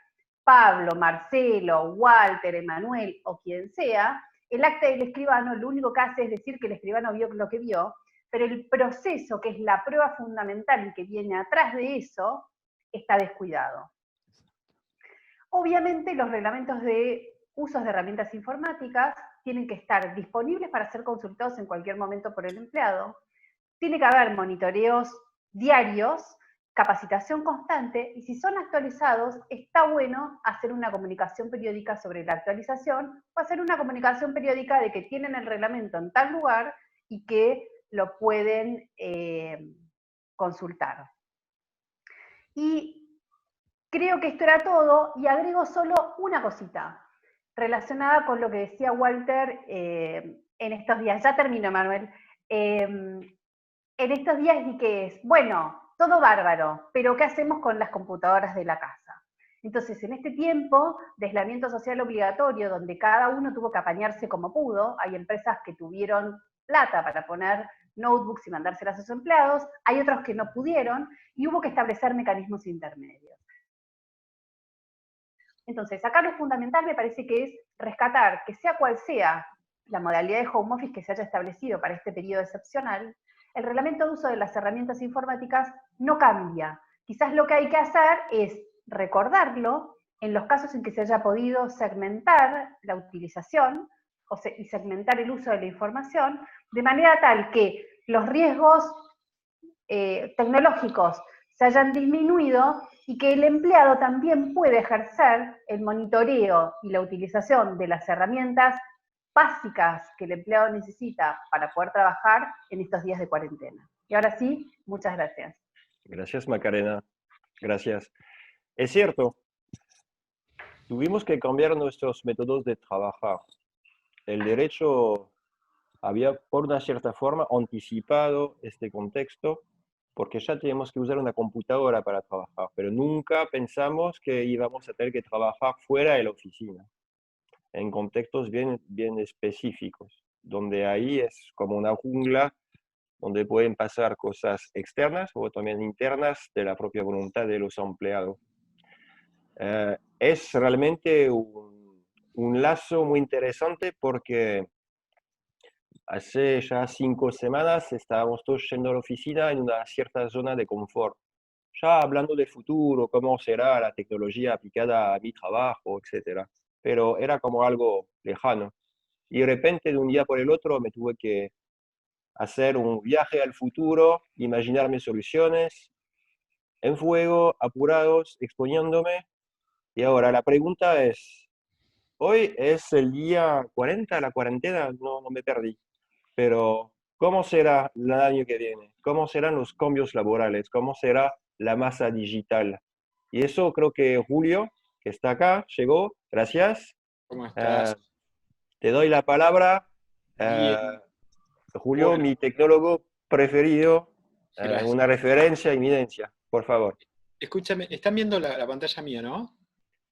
Pablo, Marcelo, Walter, Emanuel o quien sea, el acta del escribano lo único que hace es decir que el escribano vio lo que vio, pero el proceso, que es la prueba fundamental y que viene atrás de eso, está descuidado. Obviamente los reglamentos de usos de herramientas informáticas tienen que estar disponibles para ser consultados en cualquier momento por el empleado, tiene que haber monitoreos diarios capacitación constante, y si son actualizados, está bueno hacer una comunicación periódica sobre la actualización, o hacer una comunicación periódica de que tienen el reglamento en tal lugar y que lo pueden consultar. Y creo que esto era todo, y agrego solo una cosita relacionada con lo que decía Walter en estos días. Ya termino, Manuel. En estos días, ¿y qué es? Bueno, todo bárbaro, pero ¿qué hacemos con las computadoras de la casa? Entonces, en este tiempo de aislamiento social obligatorio, donde cada uno tuvo que apañarse como pudo, hay empresas que tuvieron plata para poner notebooks y mandárselas a sus empleados, hay otros que no pudieron, y hubo que establecer mecanismos intermedios. Entonces, acá lo fundamental me parece que es rescatar que sea cual sea la modalidad de home office que se haya establecido para este periodo excepcional, el reglamento de uso de las herramientas informáticas no cambia. Quizás lo que hay que hacer es recordarlo en los casos en que se haya podido segmentar la utilización y segmentar el uso de la información, de manera tal que los riesgos tecnológicos se hayan disminuido y que el empleado también puede ejercer el monitoreo y la utilización de las herramientas básicas que el empleado necesita para poder trabajar en estos días de cuarentena. Y ahora sí, muchas gracias. Gracias, Macarena. Gracias. Es cierto, tuvimos que cambiar nuestros métodos de trabajar. El derecho había, por una cierta forma, anticipado este contexto, porque ya teníamos que usar una computadora para trabajar, pero nunca pensamos que íbamos a tener que trabajar fuera de la oficina, en contextos bien específicos, donde ahí es como una jungla, donde pueden pasar cosas externas o también internas de la propia voluntad de los empleados. Es realmente un lazo muy interesante porque hace ya 5 semanas estábamos todos yendo a la oficina en una cierta zona de confort, ya hablando de futuro, cómo será la tecnología aplicada a mi trabajo, etc. Pero era como algo lejano. Y de repente, de un día por el otro, me tuve que hacer un viaje al futuro, imaginarme soluciones, en fuego, apurados, exponiéndome. Y ahora la pregunta es, hoy es el día 40, la cuarentena, no me perdí. Pero, ¿cómo será el año que viene? ¿Cómo serán los cambios laborales? ¿Cómo será la masa digital? Y eso creo que Julio, que está acá, llegó. Gracias. ¿Cómo estás? Te doy la palabra. Julio, bueno, mi tecnólogo preferido, una referencia, eminencia, por favor. Escúchame, están viendo la pantalla mía, ¿no?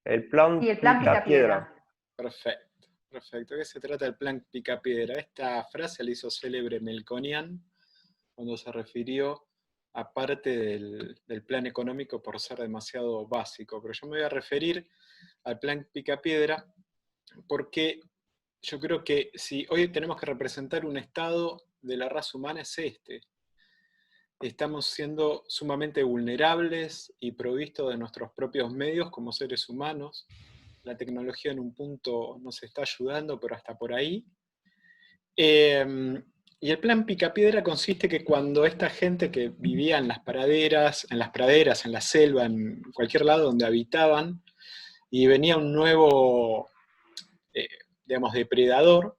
El plan Picapiedra. Perfecto. Perfecto. ¿De qué se trata el plan Picapiedra? Esta frase la hizo célebre Melconian cuando se refirió a parte del plan económico por ser demasiado básico. Pero yo me voy a referir al plan Picapiedra porque yo creo que si hoy tenemos que representar un estado de la raza humana es este. Estamos siendo sumamente vulnerables y provistos de nuestros propios medios como seres humanos. La tecnología en un punto nos está ayudando, pero hasta por ahí. Y el plan Picapiedra consiste que cuando esta gente que vivía en las praderas, en la selva, en cualquier lado donde habitaban, y venía un nuevo, digamos, depredador,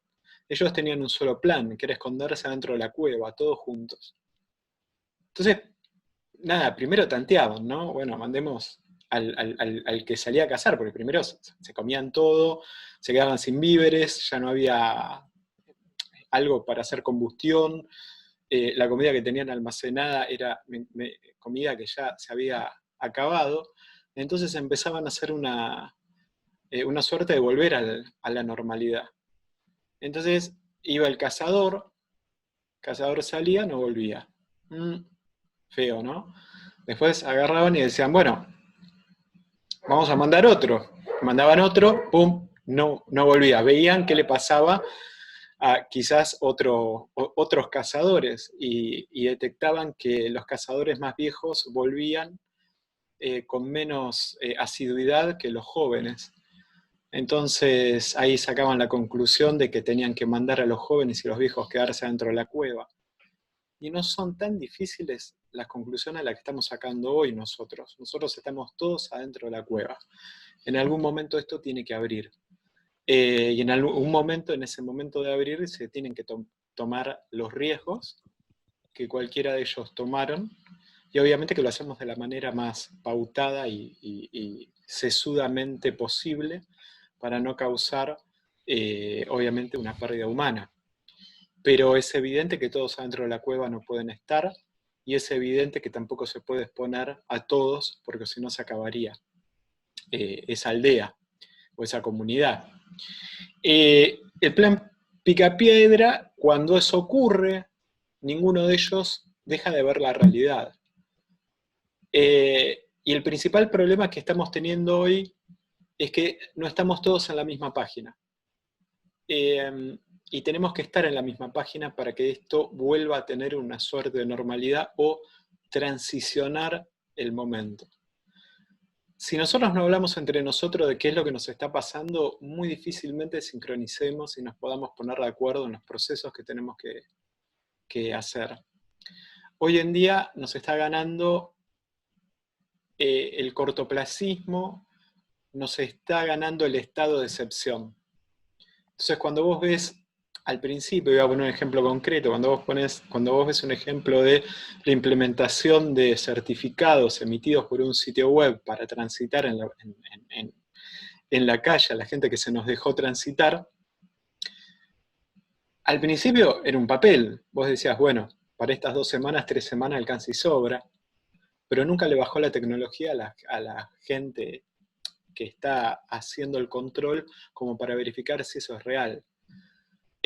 ellos tenían un solo plan, que era esconderse dentro de la cueva, todos juntos. Entonces, nada, primero tanteaban, ¿no? Bueno, mandemos al que salía a cazar, porque primero se comían todo, se quedaban sin víveres, ya no había algo para hacer combustión, la comida que tenían almacenada era comida que ya se había acabado, entonces empezaban a hacer una suerte de volver a la normalidad. Entonces iba el cazador salía, no volvía. Feo, ¿no? Después agarraban y decían, bueno, vamos a mandar otro. Mandaban otro, pum, no volvía. Veían qué le pasaba a quizás otros cazadores y detectaban que los cazadores más viejos volvían con menos asiduidad que los jóvenes. Entonces ahí sacaban la conclusión de que tenían que mandar a los jóvenes y los viejos quedarse dentro de la cueva. y no son tan difíciles las conclusiones a las que estamos sacando hoy nosotros. Nosotros estamos todos adentro de la cueva. En algún momento esto tiene que abrir. Y en algún momento, en ese momento de abrir, se tienen que tomar los riesgos que cualquiera de ellos tomaron, y obviamente que lo hacemos de la manera más pautada y sesudamente posible para no causar, obviamente, una pérdida humana. Pero es evidente que todos adentro de la cueva no pueden estar, y es evidente que tampoco se puede exponer a todos, porque si no se acabaría esa aldea o esa comunidad. El plan Picapiedra, cuando eso ocurre, ninguno de ellos deja de ver la realidad. Y el principal problema que estamos teniendo hoy es que no estamos todos en la misma página. Y tenemos que estar en la misma página para que esto vuelva a tener una suerte de normalidad o transicionar el momento. Si nosotros no hablamos entre nosotros de qué es lo que nos está pasando, muy difícilmente sincronicemos y nos podamos poner de acuerdo en los procesos que tenemos que hacer. Hoy en día nos está ganando el cortoplacismo, nos está ganando el estado de excepción. Entonces, cuando vos ves, al principio, voy a poner un ejemplo concreto, cuando vos ves un ejemplo de la implementación de certificados emitidos por un sitio web para transitar en la calle a la gente que se nos dejó transitar, al principio era un papel. Vos decías, bueno, para estas 2 semanas, 3 semanas alcanza y sobra, pero nunca le bajó la tecnología a la gente que está haciendo el control como para verificar si eso es real.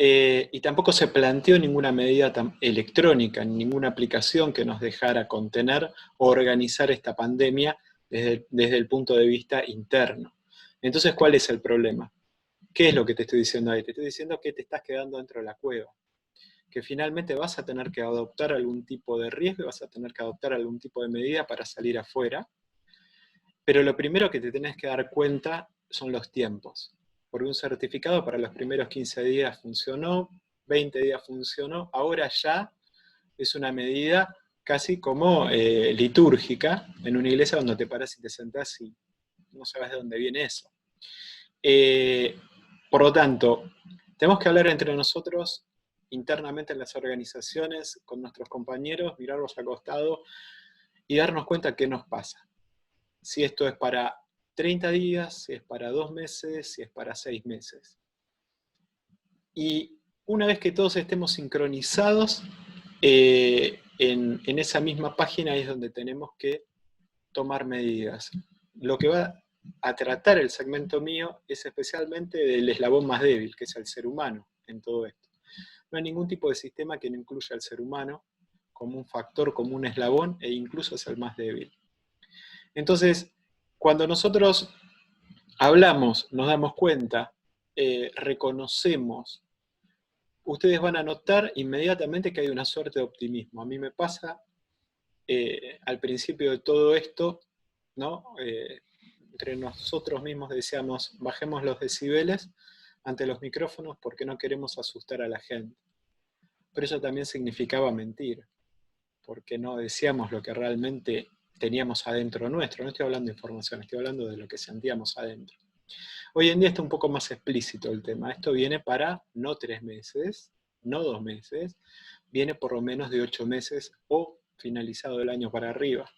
Y tampoco se planteó ninguna medida electrónica, ninguna aplicación que nos dejara contener o organizar esta pandemia desde el punto de vista interno. Entonces, ¿cuál es el problema? ¿Qué es lo que te estoy diciendo ahí? Te estoy diciendo que te estás quedando dentro de la cueva, que finalmente vas a tener que adoptar algún tipo de riesgo, vas a tener que adoptar algún tipo de medida para salir afuera, pero lo primero que te tenés que dar cuenta son los tiempos. Porque un certificado para los primeros 15 días funcionó, 20 días funcionó, ahora ya es una medida casi como litúrgica en una iglesia donde te paras y te sentás y no sabes de dónde viene eso. Por lo tanto, tenemos que hablar entre nosotros internamente en las organizaciones, con nuestros compañeros, mirarlos al costado y darnos cuenta qué nos pasa. Si esto es para 30 días, si es para 2 meses, si es para 6 meses. Y una vez que todos estemos sincronizados, en esa misma página es donde tenemos que tomar medidas. Lo que va a tratar el segmento mío es especialmente del eslabón más débil, que es el ser humano en todo esto. No hay ningún tipo de sistema que no incluya al ser humano como un factor, como un eslabón, e incluso es el más débil. Entonces, cuando nosotros hablamos, nos damos cuenta, reconocemos, ustedes van a notar inmediatamente que hay una suerte de optimismo. A mí me pasa, al principio de todo esto, ¿no? Entre nosotros mismos decíamos, bajemos los decibeles ante los micrófonos porque no queremos asustar a la gente. Pero eso también significaba mentir, porque no decíamos lo que realmente teníamos adentro nuestro. No estoy hablando de información, estoy hablando de lo que sentíamos adentro. Hoy en día está un poco más explícito el tema. Esto viene para no 3 meses, no 2 meses, viene por lo menos de 8 meses o finalizado el año para arriba.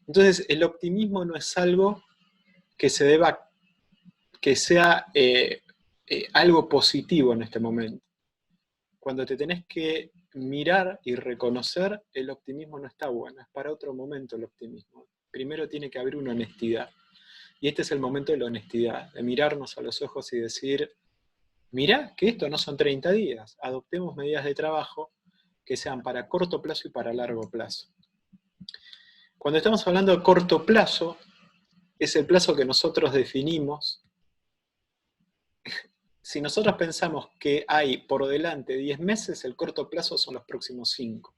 Entonces, el optimismo no es algo que sea algo positivo en este momento. Cuando te tenés que mirar y reconocer, el optimismo no está bueno, es para otro momento el optimismo. Primero tiene que haber una honestidad. Y este es el momento de la honestidad, de mirarnos a los ojos y decir, mirá que esto no son 30 días, adoptemos medidas de trabajo que sean para corto plazo y para largo plazo. Cuando estamos hablando de corto plazo, es el plazo que nosotros definimos. Si nosotros pensamos que hay por delante 10 meses, el corto plazo son los próximos 5.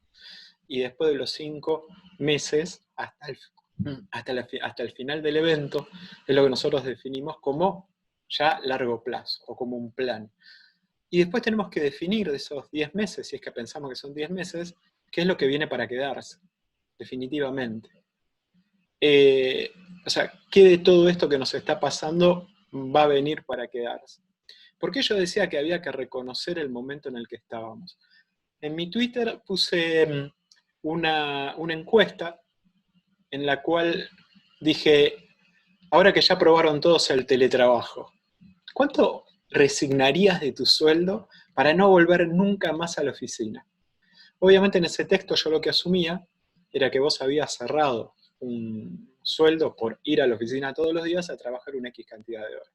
Y después de los 5 meses, hasta el final del evento, es lo que nosotros definimos como ya largo plazo, o como un plan. Y después tenemos que definir de esos 10 meses, si es que pensamos que son 10 meses, qué es lo que viene para quedarse, definitivamente. O sea, ¿qué de todo esto que nos está pasando va a venir para quedarse? Porque yo decía que había que reconocer el momento en el que estábamos. En mi Twitter puse una encuesta en la cual dije, ahora que ya probaron todos el teletrabajo, ¿cuánto resignarías de tu sueldo para no volver nunca más a la oficina? Obviamente en ese texto yo lo que asumía era que vos habías cerrado un sueldo por ir a la oficina todos los días a trabajar una X cantidad de horas.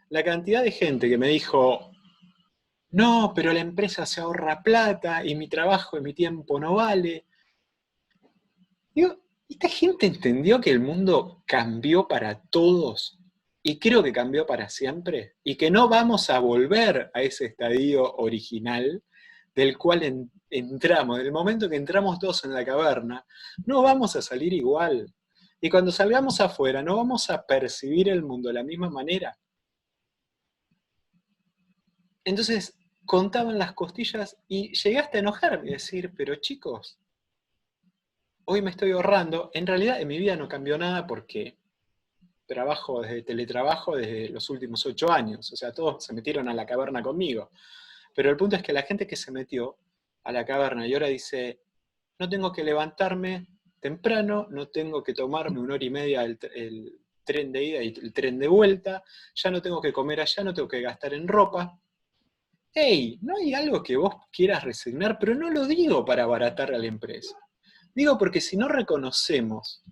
La cantidad de gente que me dijo, no, pero la empresa se ahorra plata y mi trabajo y mi tiempo no vale. Digo, ¿esta gente entendió que el mundo cambió para todos? Y creo que cambió para siempre. Y que no vamos a volver a ese estadio original del cual entramos. Del momento que entramos todos en la caverna, no vamos a salir igual. Y cuando salgamos afuera, no vamos a percibir el mundo de la misma manera. Entonces, contaban las costillas y llegaste a enojarme y decir, pero chicos, hoy me estoy ahorrando. En realidad en mi vida no cambió nada porque trabajo desde teletrabajo desde los últimos 8 años. O sea, todos se metieron a la caverna conmigo. Pero el punto es que la gente que se metió a la caverna y ahora dice, no tengo que levantarme temprano, no tengo que tomarme 1 hora y media el tren de ida y el tren de vuelta, ya no tengo que comer allá, no tengo que gastar en ropa. Hey, ¿no hay algo que vos quieras resignar? Pero no lo digo para abaratar a la empresa. Digo porque si no reconocemos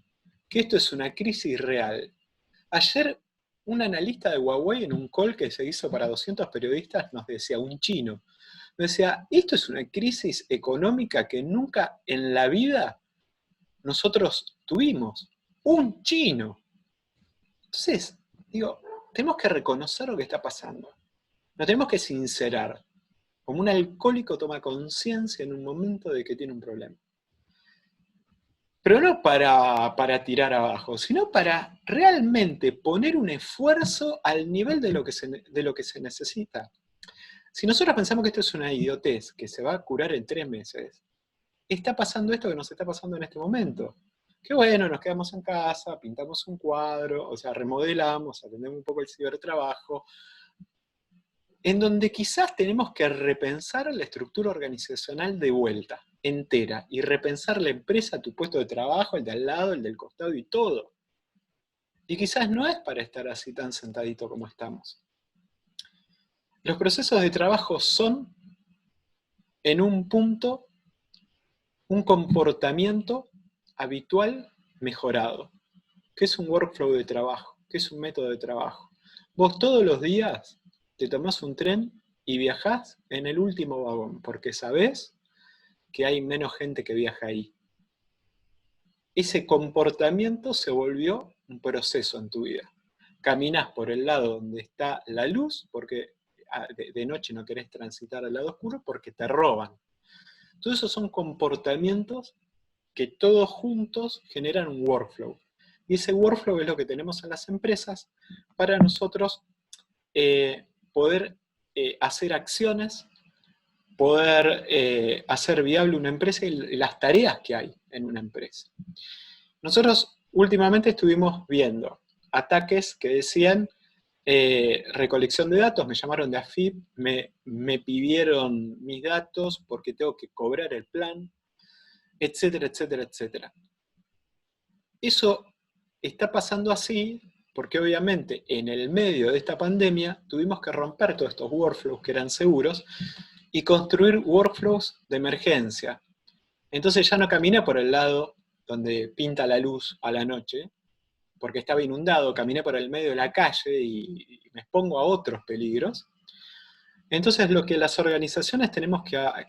que esto es una crisis real. Ayer un analista de Huawei en un call que se hizo para 200 periodistas nos decía, un chino, nos decía, esto es una crisis económica que nunca en la vida nosotros tuvimos. Un chino. Entonces, digo, tenemos que reconocer lo que está pasando. Nos tenemos que sincerar. Como un alcohólico toma conciencia en un momento de que tiene un problema. Pero no para tirar abajo, sino para realmente poner un esfuerzo al nivel de lo que se necesita. Si nosotros pensamos que esto es una idiotez, que se va a curar en 3 meses, está pasando esto que nos está pasando en este momento. Que bueno, nos quedamos en casa, pintamos un cuadro, o sea, remodelamos, atendemos un poco el cibertrabajo, en donde quizás tenemos que repensar la estructura organizacional de vuelta, entera, y repensar la empresa, tu puesto de trabajo, el de al lado, el del costado y todo. Y quizás no es para estar así tan sentadito como estamos. Los procesos de trabajo son, en un punto, un comportamiento habitual mejorado. ¿Qué es un workflow de trabajo? ¿Qué es un método de trabajo? Vos todos los días te tomás un tren y viajás en el último vagón, porque sabés que hay menos gente que viaja ahí. Ese comportamiento se volvió un proceso en tu vida. Caminás por el lado donde está la luz, porque de noche no querés transitar al lado oscuro, porque te roban. Todos esos son comportamientos que todos juntos generan un workflow. Y ese workflow es lo que tenemos en las empresas para nosotros poder hacer acciones, poder hacer viable una empresa y las tareas que hay en una empresa. Nosotros últimamente estuvimos viendo ataques que decían recolección de datos, me llamaron de AFIP, me pidieron mis datos porque tengo que cobrar el plan, etcétera, etcétera, etcétera. Eso está pasando así porque obviamente en el medio de esta pandemia tuvimos que romper todos estos workflows que eran seguros y construir workflows de emergencia. Entonces ya no caminé por el lado donde pinta la luz a la noche, porque estaba inundado, caminé por el medio de la calle y me expongo a otros peligros. Entonces lo que las organizaciones tenemos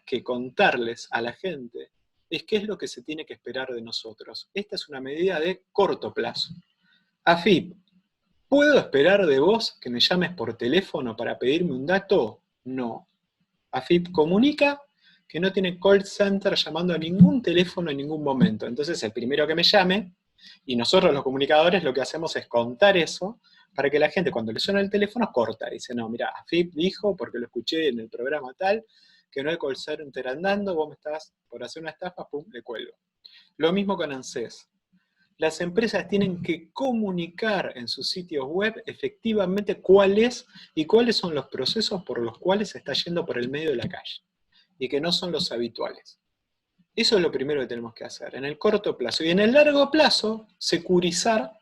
que contarles a la gente es qué es lo que se tiene que esperar de nosotros. Esta es una medida de corto plazo. AFIP, ¿puedo esperar de vos que me llames por teléfono para pedirme un dato? No. AFIP comunica que no tiene call center llamando a ningún teléfono en ningún momento. Entonces el primero que me llame, y nosotros los comunicadores lo que hacemos es contar eso para que la gente cuando le suena el teléfono corta, dice, no, mira, AFIP dijo, porque lo escuché en el programa tal, que no hay call center andando, vos me estás por hacer una estafa, pum, le cuelgo. Lo mismo con ANSES. Las empresas tienen que comunicar en sus sitios web efectivamente cuáles son los procesos por los cuales se está yendo por el medio de la calle, y que no son los habituales. Eso es lo primero que tenemos que hacer, en el corto plazo. Y en el largo plazo, securizar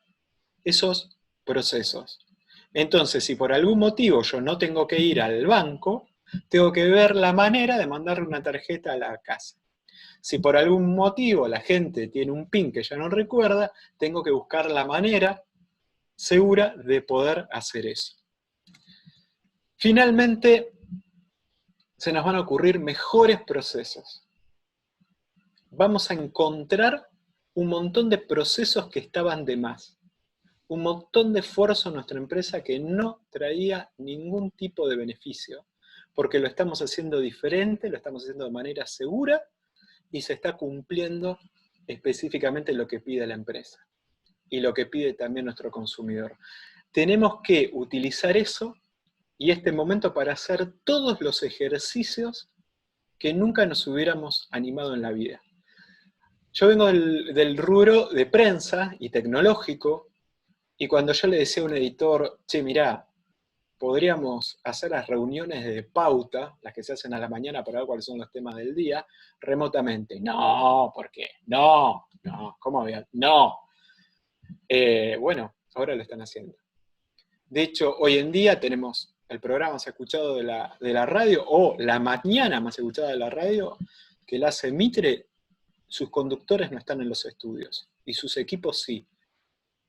esos procesos. Entonces, si por algún motivo yo no tengo que ir al banco, tengo que ver la manera de mandarle una tarjeta a la casa. Si por algún motivo la gente tiene un PIN que ya no recuerda, tengo que buscar la manera segura de poder hacer eso. Finalmente, se nos van a ocurrir mejores procesos. Vamos a encontrar un montón de procesos que estaban de más. Un montón de esfuerzo en nuestra empresa que no traía ningún tipo de beneficio, porque lo estamos haciendo diferente, lo estamos haciendo de manera segura y se está cumpliendo específicamente lo que pide la empresa y lo que pide también nuestro consumidor. Tenemos que utilizar eso y este momento para hacer todos los ejercicios que nunca nos hubiéramos animado en la vida. Yo vengo del rubro de prensa y tecnológico, y cuando yo le decía a un editor, che, mirá, podríamos hacer las reuniones de pauta, las que se hacen a la mañana para ver cuáles son los temas del día, remotamente. No, ¿por qué? No, ¿cómo voy a...? No. Bueno, ahora lo están haciendo. De hecho, hoy en día tenemos el programa más escuchado de la radio, o la mañana más escuchada de la radio, que la hace Mitre. Sus conductores no están en los estudios, y sus equipos sí.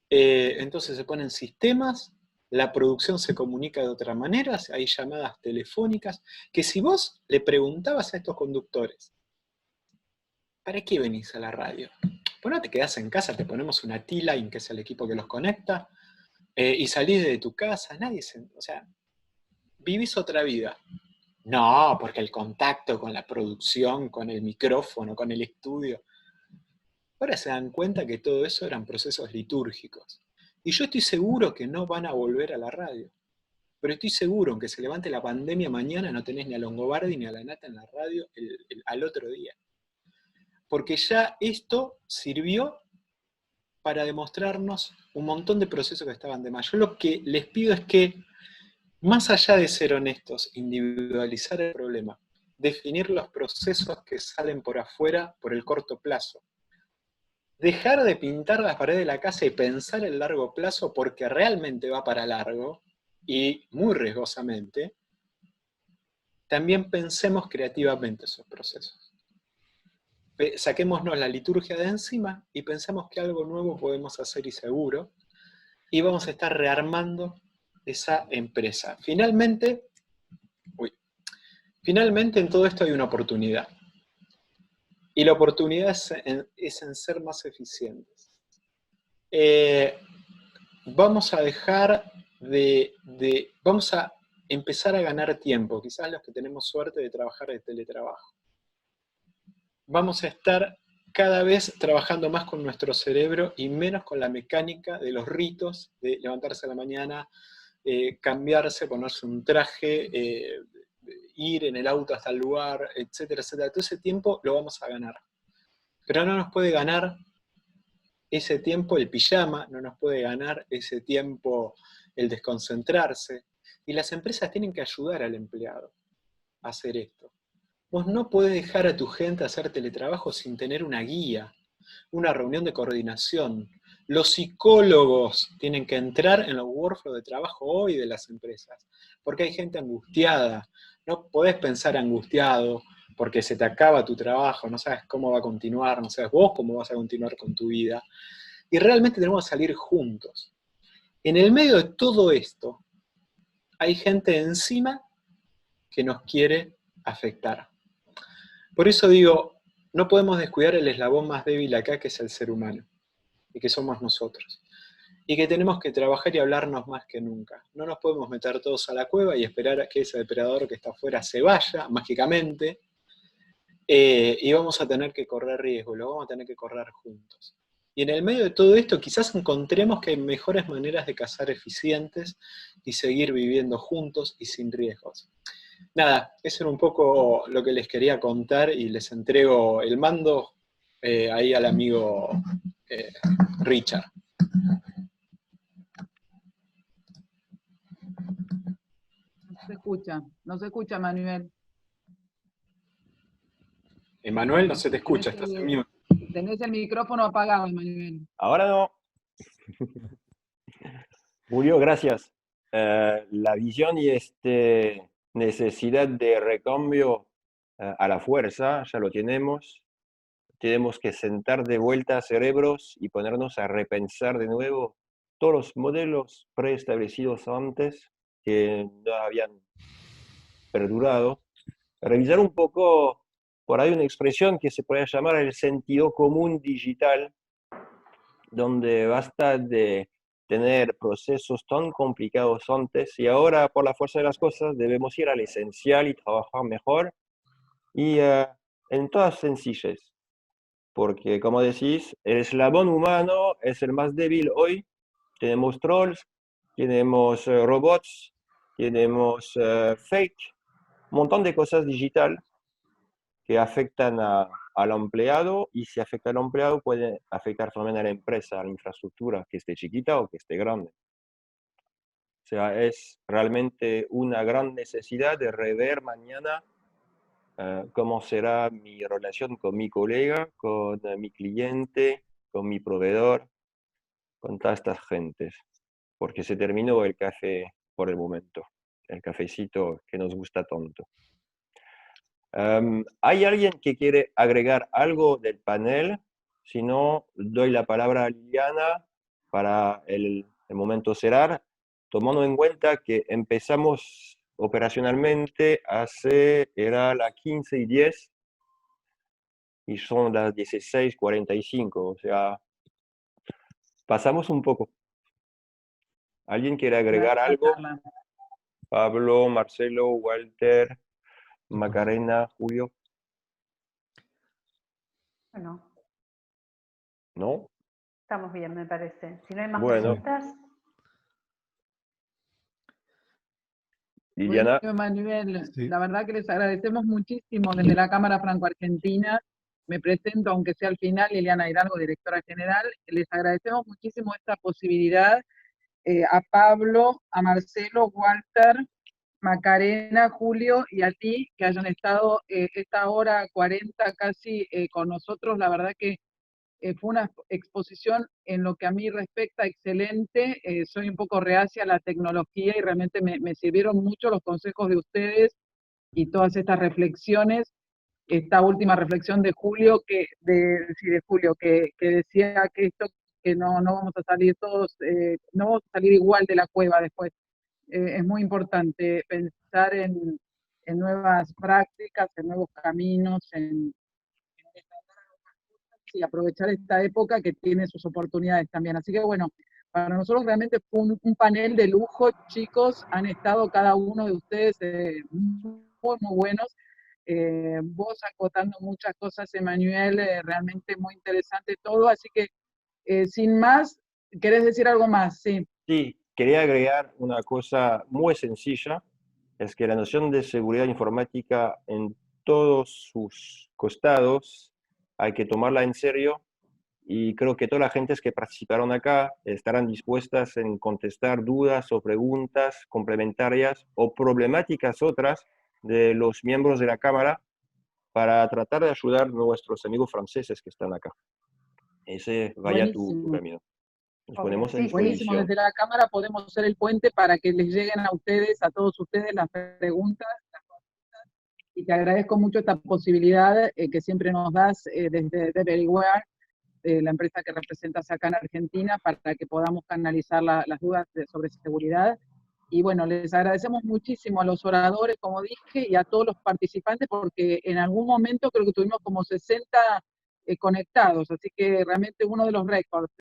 Entonces se ponen sistemas, la producción se comunica de otra manera, hay llamadas telefónicas, que si vos le preguntabas a estos conductores, ¿para qué venís a la radio? Pues no te quedás en casa, te ponemos una T-Line, que es el equipo que los conecta, y salís de tu casa, o sea, vivís otra vida. No, porque el contacto con la producción, con el micrófono, con el estudio. Ahora se dan cuenta que todo eso eran procesos litúrgicos. Y yo estoy seguro que no van a volver a la radio. Pero estoy seguro, aunque se levante la pandemia mañana, no tenés ni a Longobardi ni a La Nata en la radio al otro día. Porque ya esto sirvió para demostrarnos un montón de procesos que estaban de más. Yo lo que les pido es que, más allá de ser honestos, individualizar el problema, definir los procesos que salen por afuera por el corto plazo, dejar de pintar las paredes de la casa y pensar en largo plazo, porque realmente va para largo y muy riesgosamente, también pensemos creativamente esos procesos. Saquémonos la liturgia de encima y pensemos que algo nuevo podemos hacer y seguro, y vamos a estar rearmando esa empresa. Finalmente en todo esto hay una oportunidad. Y la oportunidad es en ser más eficientes. Vamos a empezar a ganar tiempo, quizás los que tenemos suerte de trabajar de teletrabajo. Vamos a estar cada vez trabajando más con nuestro cerebro y menos con la mecánica de los ritos, de levantarse a la mañana, cambiarse, ponerse un traje, ir en el auto hasta el lugar, etcétera, etcétera. Todo ese tiempo lo vamos a ganar. Pero no nos puede ganar ese tiempo el pijama, no nos puede ganar ese tiempo el desconcentrarse. Y las empresas tienen que ayudar al empleado a hacer esto. Vos no podés dejar a tu gente hacer teletrabajo sin tener una guía, una reunión de coordinación. Los psicólogos tienen que entrar en los workflows de trabajo hoy de las empresas, porque hay gente angustiada. No podés pensar angustiado porque se te acaba tu trabajo, no sabes cómo va a continuar, no sabes vos cómo vas a continuar con tu vida. Y realmente tenemos que salir juntos. En el medio de todo esto, hay gente encima que nos quiere afectar. Por eso digo, no podemos descuidar el eslabón más débil acá, que es el ser humano, y que somos nosotros. Y que tenemos que trabajar y hablarnos más que nunca. No nos podemos meter todos a la cueva y esperar a que ese depredador que está afuera se vaya mágicamente, y vamos a tener que correr riesgo, lo vamos a tener que correr juntos. Y en el medio de todo esto quizás encontremos que hay mejores maneras de cazar eficientes y seguir viviendo juntos y sin riesgos. Nada, eso era un poco lo que les quería contar y les entrego el mando ahí al amigo Richard. No se escucha, Manuel. Emanuel, no se te escucha, estás en mute. Tenés el micrófono apagado, Emanuel. Ahora no. Julio, gracias. La visión y necesidad de recambio a la fuerza, ya lo tenemos. Tenemos que sentar de vuelta cerebros y ponernos a repensar de nuevo todos los modelos preestablecidos antes que no habían perdurado. Revisar un poco, por ahí una expresión que se puede llamar el sentido común digital, donde basta de tener procesos tan complicados antes y ahora por la fuerza de las cosas debemos ir al esencial y trabajar mejor y en todas sencillez, porque como decís, el eslabón humano es el más débil hoy. Tenemos trolls, tenemos robots, tenemos fake, un montón de cosas digital que afectan al empleado, y si afecta al empleado puede afectar también a la empresa, a la infraestructura, que esté chiquita o que esté grande. O sea, es realmente una gran necesidad de rever mañana cómo será mi relación con mi colega, con mi cliente, con mi proveedor, con todas estas gentes, porque se terminó el café por el momento, el cafecito que nos gusta tanto. ¿Hay alguien que quiere agregar algo del panel? Si no, doy la palabra a Liliana para el momento cerrar, tomando en cuenta que empezamos operacionalmente era las 15:10 y son las 16:45, o sea, pasamos un poco. ¿Alguien quiere agregar algo? Pablo, Marcelo, Walter, Macarena, Julio. Bueno. ¿No? Estamos bien, me parece. Si no hay más preguntas. Liliana. Bueno, Manuel, sí. La verdad que les agradecemos muchísimo desde la Cámara Franco-Argentina. Me presento, aunque sea al final, Liliana Hidalgo, directora general. Les agradecemos muchísimo esta posibilidad a Pablo, a Marcelo, Walter, Macarena, Julio y a ti, que hayan estado esta hora 40 casi con nosotros. La verdad que fue una exposición en lo que a mí respecta excelente. Soy un poco reacia a la tecnología y realmente me sirvieron mucho los consejos de ustedes y todas estas reflexiones. Esta última reflexión de Julio, que decía que esto, que no vamos a salir todos, no vamos a salir igual de la cueva después. Es muy importante pensar en nuevas prácticas, en nuevos caminos, y aprovechar esta época que tiene sus oportunidades también. Así que bueno, para nosotros realmente fue un panel de lujo, chicos. Han estado cada uno de ustedes muy buenos. Vos acotando muchas cosas, Emanuel, realmente muy interesante todo. Así que, sin más, ¿querés decir algo más? Sí. Sí, quería agregar una cosa muy sencilla, es que la noción de seguridad informática en todos sus costados hay que tomarla en serio, y creo que todas las gentes que participaron acá estarán dispuestas en contestar dudas o preguntas complementarias o problemáticas otras de los miembros de la Cámara para tratar de ayudar a nuestros amigos franceses que están acá. Ese vaya tu camino. Nos ponemos en buenísimo, desde la Cámara podemos ser el puente para que les lleguen a ustedes, a todos ustedes, las preguntas, y te agradezco mucho esta posibilidad que siempre nos das desde Everywhere, la empresa que representas acá en Argentina, para que podamos canalizar las dudas sobre seguridad. Y bueno, les agradecemos muchísimo a los oradores, como dije, y a todos los participantes, porque en algún momento creo que tuvimos como 60 conectados, así que realmente uno de los récords.